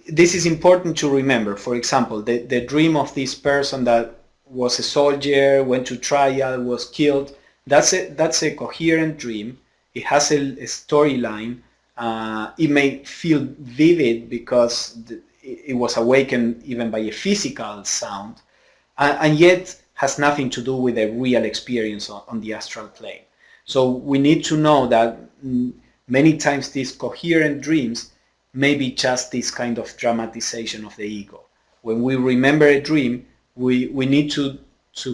S1: this is important to remember. For example, the dream of this person that was a soldier, went to trial, was killed, that's a coherent dream. It has a storyline. It may feel vivid because it was awakened even by a physical sound, and yet has nothing to do with a real experience on the astral plane. So we need to know that many times these coherent dreams may be just this kind of dramatization of the ego. When we remember a dream, we need to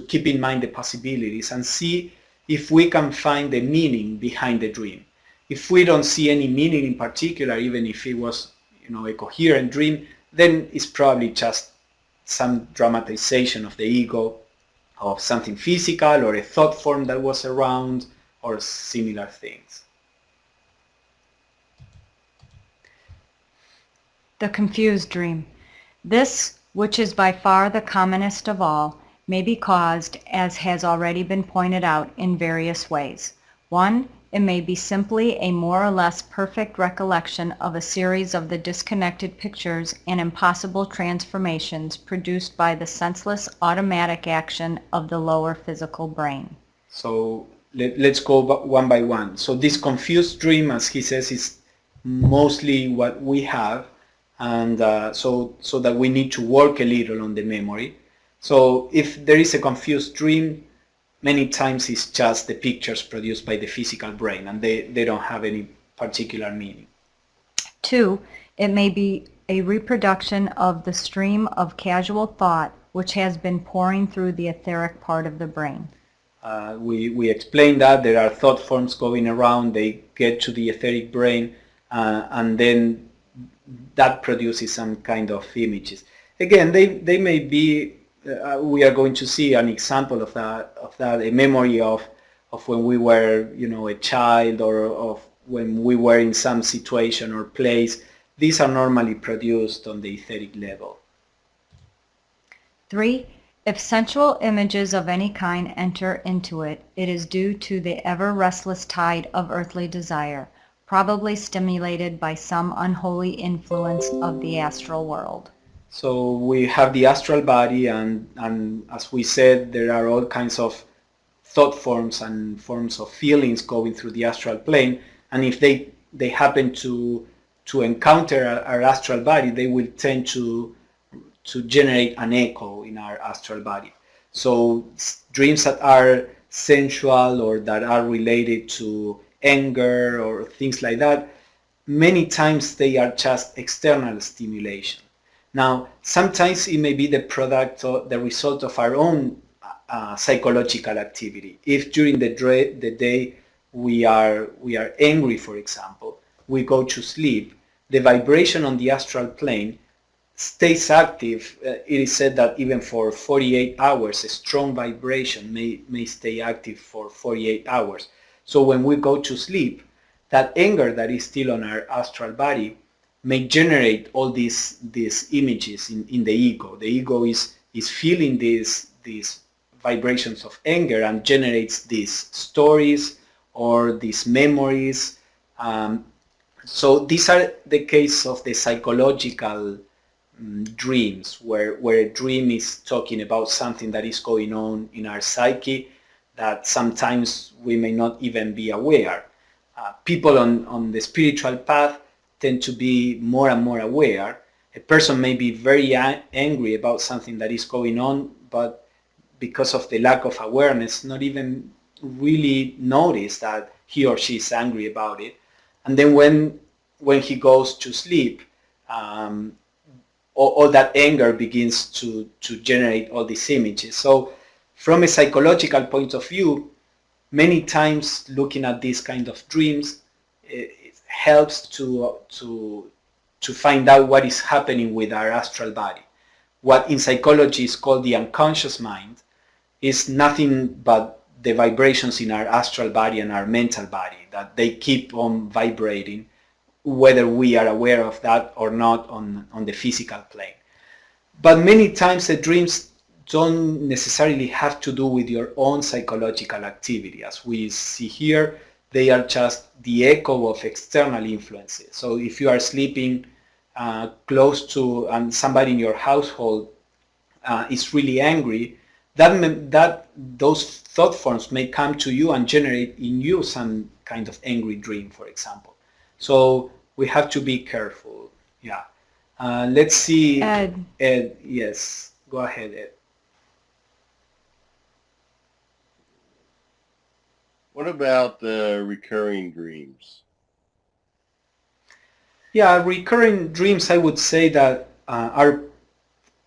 S1: keep in mind the possibilities and see if we can find the meaning behind the dream. If we don't see any meaning in particular, even if it was a coherent dream, then it's probably just some dramatization of the ego, of something physical or a thought form that was around, or similar things.
S2: The confused dream. This, which is by far the commonest of all, may be caused, as has already been pointed out, in various ways. 1. It may be simply a more or less perfect recollection of a series of the disconnected pictures and impossible transformations produced by the senseless automatic action of the lower physical brain.
S1: So let's go one by one. So this confused dream, as he says, is mostly what we have, and so that we need to work a little on the memory. So if there is a confused dream, many times it's just the pictures produced by the physical brain, and they don't have any particular meaning.
S2: 2. It may be a reproduction of the stream of casual thought which has been pouring through the etheric part of the brain.
S1: We explained that there are thought forms going around, they get to the etheric brain, and then that produces some kind of images. Again, they may be, we are going to see an example of that, a memory of when we were, a child, or of when we were in some situation or place. These are normally produced on the etheric level.
S2: 3. If sensual images of any kind enter into it, it is due to the ever-restless tide of earthly desire, probably stimulated by some unholy influence of the astral world.
S1: So we have the astral body, and as we said, there are all kinds of thought forms and forms of feelings going through the astral plane, and if they happen to encounter our astral body, they will tend to generate an echo in our astral body. So dreams that are sensual or that are related to anger or things like that, many times they are just external stimulation. Now, sometimes it may be the product or the result of our own psychological activity. If during the day we are angry, for example, we go to sleep, the vibration on the astral plane stays active. It is said that even for 48 hours, a strong vibration may stay active for 48 hours. So when we go to sleep, that anger that is still on our astral body may generate all these images in the ego. The ego is feeling these vibrations of anger and generates these stories or these memories. So these are the case of the psychological dreams, where a dream is talking about something that is going on in our psyche that sometimes we may not even be aware. People on the spiritual path tend to be more and more aware. A person may be very angry about something that is going on, but because of the lack of awareness, not even really notice that he or she is angry about it. And then when he goes to sleep, all that anger begins to generate all these images. So from a psychological point of view, many times looking at these kind of dreams, it helps to find out what is happening with our astral body. What in psychology is called the unconscious mind is nothing but the vibrations in our astral body and our mental body, that they keep on vibrating whether we are aware of that or not on the physical plane. But many times the dreams don't necessarily have to do with your own psychological activity. As we see here, they are just the echo of external influences. So if you are sleeping close to and somebody in your household is really angry, that those thought forms may come to you and generate in you some kind of angry dream, for example. So we have to be careful. Yeah. Let's see.
S2: Ed.
S1: Ed, yes. Go ahead, Ed.
S3: What about the recurring dreams?
S1: Yeah, recurring dreams, I would say that are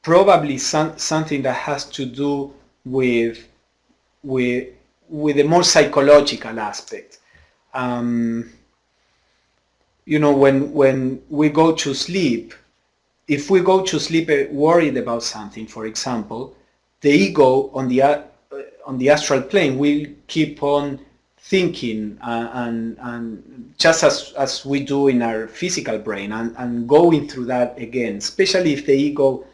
S1: probably something that has to do with a more psychological aspect. When we go to sleep, if we go to sleep worried about something, for example, the ego on the astral plane will keep on thinking and just as we do in our physical brain and going through that again, especially if the ego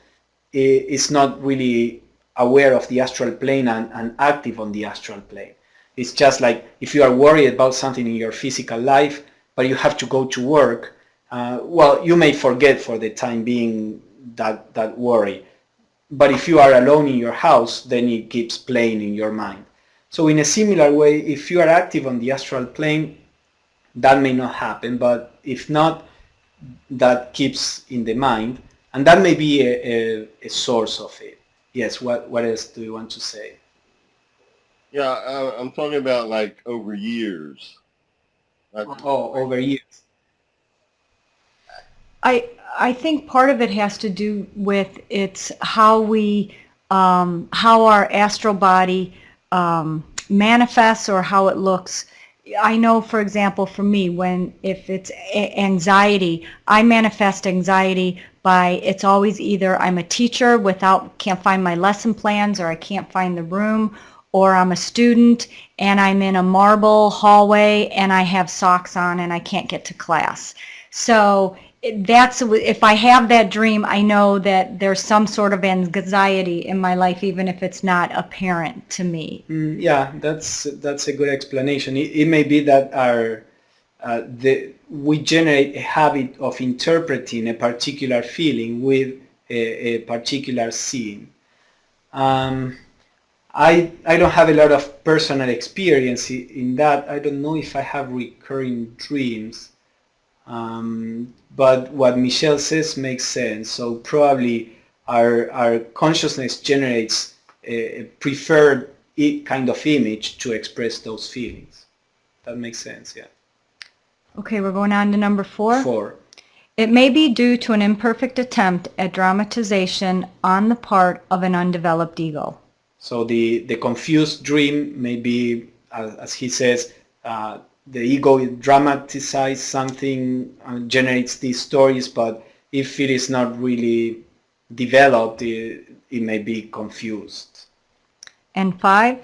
S1: is not really aware of the astral plane and active on the astral plane. It's just like if you are worried about something in your physical life, but you have to go to work, well, you may forget for the time being that worry. But if you are alone in your house, then it keeps playing in your mind. So in a similar way, if you are active on the astral plane, that may not happen, but if not, that keeps in the mind, and that may be a source of it. Yes, what else do you want to say?
S3: Yeah, I'm talking about like over years.
S1: Oh, over years.
S2: I think part of it has to do with it's how we how our astral body manifests or how it looks. I know, for example, for me, when if it's anxiety, I manifest anxiety by it's always either I'm a teacher without can't find my lesson plans, or I can't find the room, or I'm a student and I'm in a marble hallway and I have socks on and I can't get to class. So that's if I have that dream, I know that there's some sort of anxiety in my life, even if it's not apparent to me.
S1: Yeah, that's a good explanation. It may be that we generate a habit of interpreting a particular feeling with a particular scene. Um, I don't have a lot of personal experience in that. I don't know if I have recurring dreams. But what Michele says makes sense. So probably our consciousness generates a preferred kind of image to express those feelings. That makes sense, yeah.
S2: Okay, we're going on to number 4.
S1: 4.
S2: It may be due to an imperfect attempt at dramatization on the part of an undeveloped ego.
S1: So the confused dream may be, as he says, the ego dramatizes something, generates these stories, but if it is not really developed, it may be confused.
S2: And 5,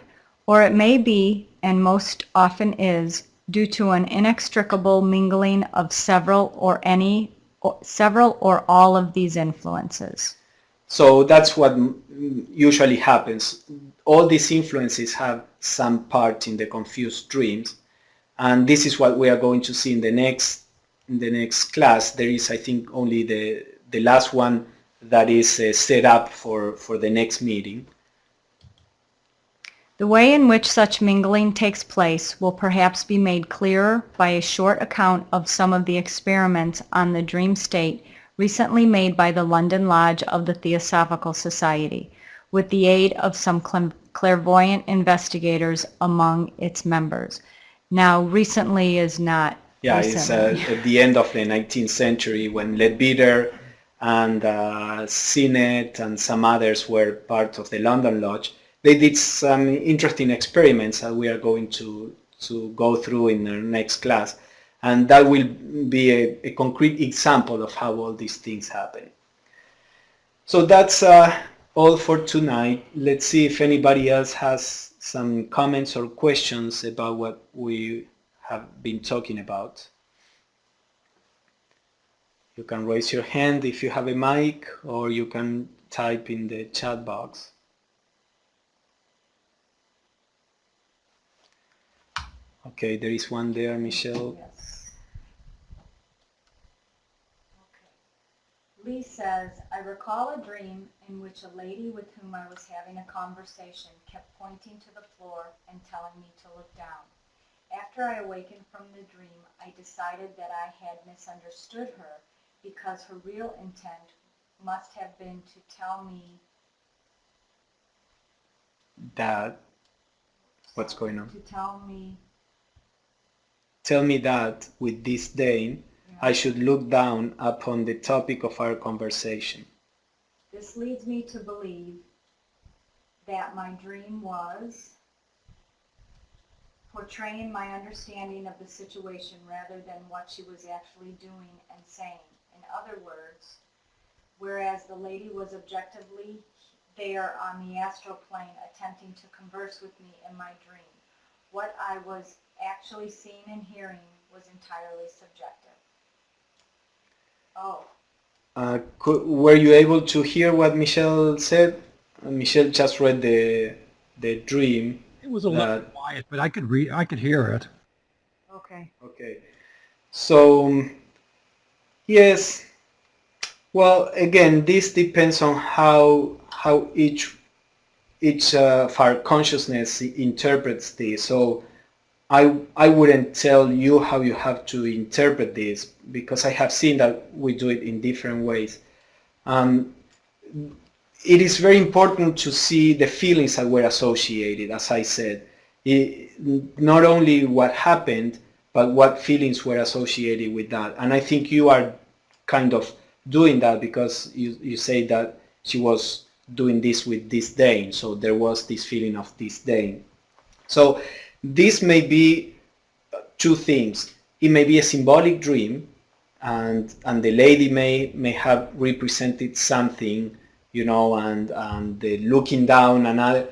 S2: or it may be, and most often is, due to an inextricable mingling of several or all of these influences.
S1: So that's what usually happens. All these influences have some part in the confused dreams, and this is what we are going to see in the next class. There is, I think, only the last one that is set up for the next meeting.
S2: The way in which such mingling takes place will perhaps be made clearer by a short account of some of the experiments on the dream state recently made by the London Lodge of the Theosophical Society, with the aid of some clairvoyant investigators among its members. Now, recently is not
S1: Yeah,
S2: recently.
S1: it's at the end of the 19th century when Leadbeater and Sinet and some others were part of the London Lodge. They did some interesting experiments that we are going to go through in our next class. And that will be a concrete example of how all these things happen. So that's all for tonight. Let's see if anybody else has some comments or questions about what we have been talking about. You can raise your hand if you have a mic, or you can type in the chat box. Okay, there is one there, Michele.
S2: Yes. Okay. Lee says, I recall a dream in which a lady with whom I was having a conversation kept pointing to the floor and telling me to look down. After I awakened from the dream, I decided that I had misunderstood her because her real intent must have been to tell me
S1: That, what's going on?
S2: to tell me
S1: Tell me that with disdain I should look down upon the topic of our conversation.
S2: This leads me to believe that my dream was portraying my understanding of the situation rather than what she was actually doing and saying. In other words, whereas the lady was objectively there on the astral plane attempting to converse with me in my dream, What I was actually seeing and hearing was entirely subjective. Oh.
S1: Were you able to hear what Michelle said? Michelle just read the dream.
S4: It was a little
S1: That
S4: quiet, but I could hear it.
S2: Okay.
S1: okay. So yes. Well, again, this depends on how each of our consciousness interprets this. So I wouldn't tell you how you have to interpret this because I have seen that we do it in different ways. Um, it is very important to see the feelings that were associated, as I said. Not only what happened, but what feelings were associated with that. And I think you are kind of doing that because you say that she was doing this with disdain. So there was this feeling of disdain. So this may be two things. It may be a symbolic dream, and the lady may have represented something, and the looking down and other,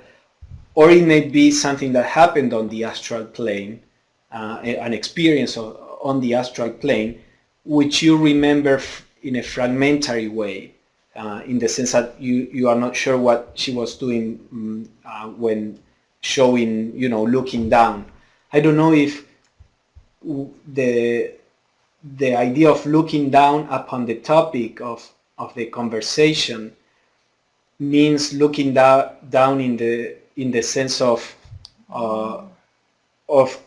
S1: or it may be something that happened on the astral plane, an experience on the astral plane, which you remember in a fragmentary way, in the sense that you are not sure what she was doing when showing, looking down. I don't know if the idea of looking down upon the topic of the conversation means looking down in the sense of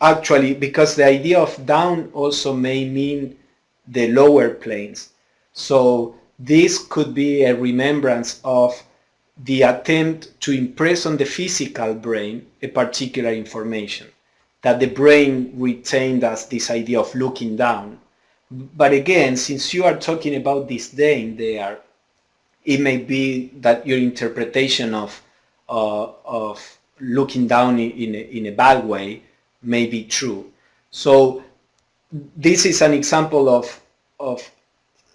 S1: actually, because the idea of down also may mean the lower planes. So this could be a remembrance of the attempt to impress on the physical brain a particular information that the brain retained as this idea of looking down. But again, since you are talking about disdain there, it may be that your interpretation of looking down in a bad way may be true. So this is an example of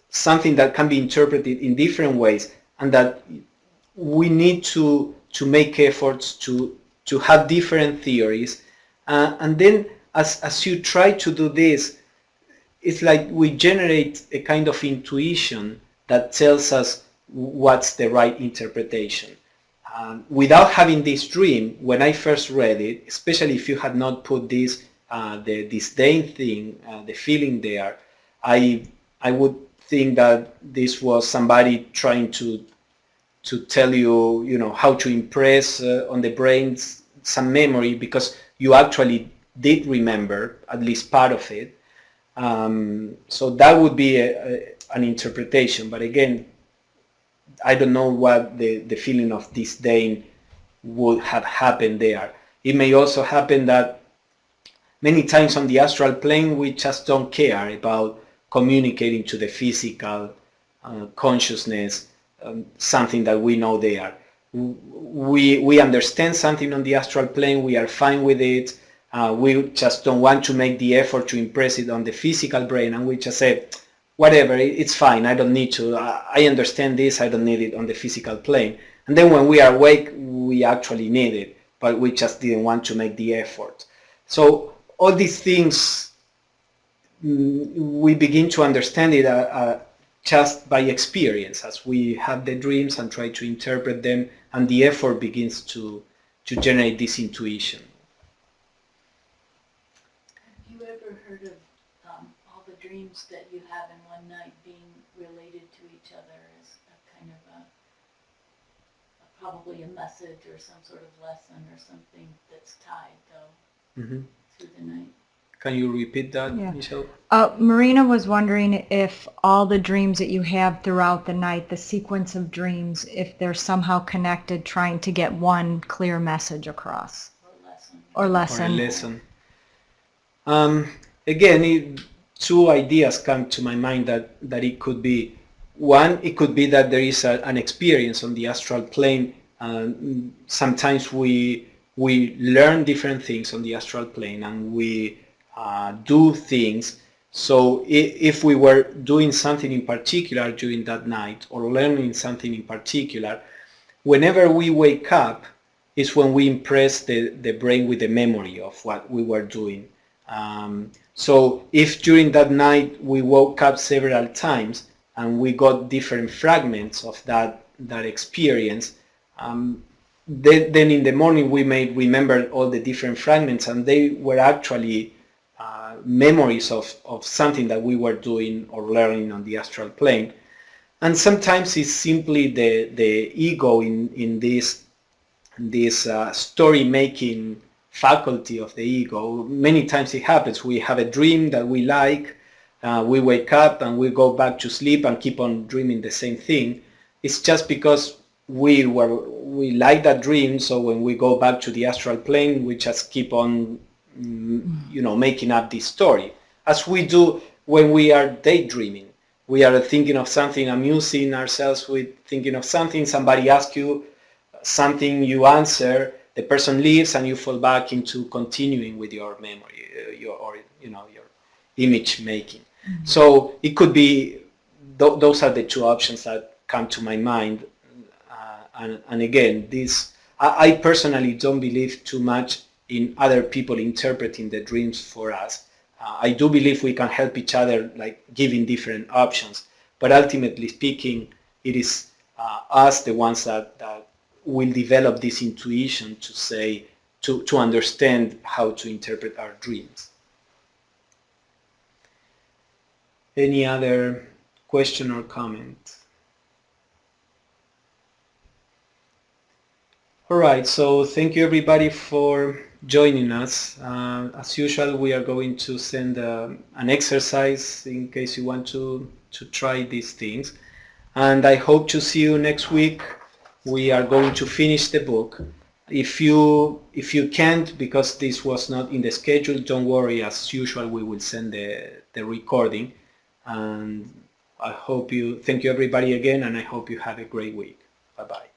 S1: something that can be interpreted in different ways, and that we need to make efforts to have different theories, and then as you try to do this, it's like we generate a kind of intuition that tells us what's the right interpretation. Without having this dream, when I first read it, especially if you had not put this, the disdain thing, the feeling there, I would think that this was somebody trying to tell you, how to impress on the brain some memory, because you actually did remember at least part of it. So that would be an interpretation. But again, I don't know what the feeling of disdain would have happened there. It may also happen that many times on the astral plane we just don't care about communicating to the physical consciousness something that we know there. We understand something on the astral plane, we are fine with it, we just don't want to make the effort to impress it on the physical brain, and we just say, whatever, it's fine, I don't need to, I understand this, I don't need it on the physical plane. And then when we are awake, we actually need it, but we just didn't want to make the effort. So all these things, we begin to understand it just by experience, as we have the dreams and try to interpret them, and the effort begins to generate this intuition.
S5: Have you ever heard of all the dreams that you have in one night being related to each other as a kind of probably a message or some sort of lesson or something that's tied, though, through the night?
S1: Can you repeat that,
S2: Yeah.
S1: Michelle?
S2: Marina was wondering if all the dreams that you have throughout the night, the sequence of dreams, if they're somehow connected, trying to get one clear message across. Or lesson.
S1: Or a lesson. Again, two ideas come to my mind that it could be. One, it could be that there is an experience on the astral plane. Sometimes we learn different things on the astral plane, and we do things. So if we were doing something in particular during that night, or learning something in particular, whenever we wake up, is when we impress the brain with the memory of what we were doing. So if during that night we woke up several times and we got different fragments of that experience, then in the morning we may remember all the different fragments, and they were actually memories of something that we were doing or learning on the astral plane. And sometimes it's simply the ego in this story making faculty of the ego. Many times it happens. We have a dream that we like, we wake up and we go back to sleep and keep on dreaming the same thing. It's just because we like that dream, so when we go back to the astral plane, we just keep on making up this story, as we do when we are daydreaming. We are thinking of something, amusing ourselves with thinking of something, somebody asks you something, you answer, the person leaves, and you fall back into continuing with your memory, your image making. Mm-hmm. So it could be, those are the two options that come to my mind. And again, I personally don't believe too much in other people interpreting the dreams for us. I do believe we can help each other, like giving different options, but ultimately speaking, it is us, the ones that will develop this intuition to understand how to interpret our dreams. Any other question or comment? All right, so thank you everybody for joining us. As usual, we are going to send an exercise in case you want to try these things. And I hope to see you next week. We are going to finish the book. If you can't, because this was not in the schedule, don't worry. As usual, we will send the recording. And thank you everybody again, and I hope you have a great week. Bye-bye.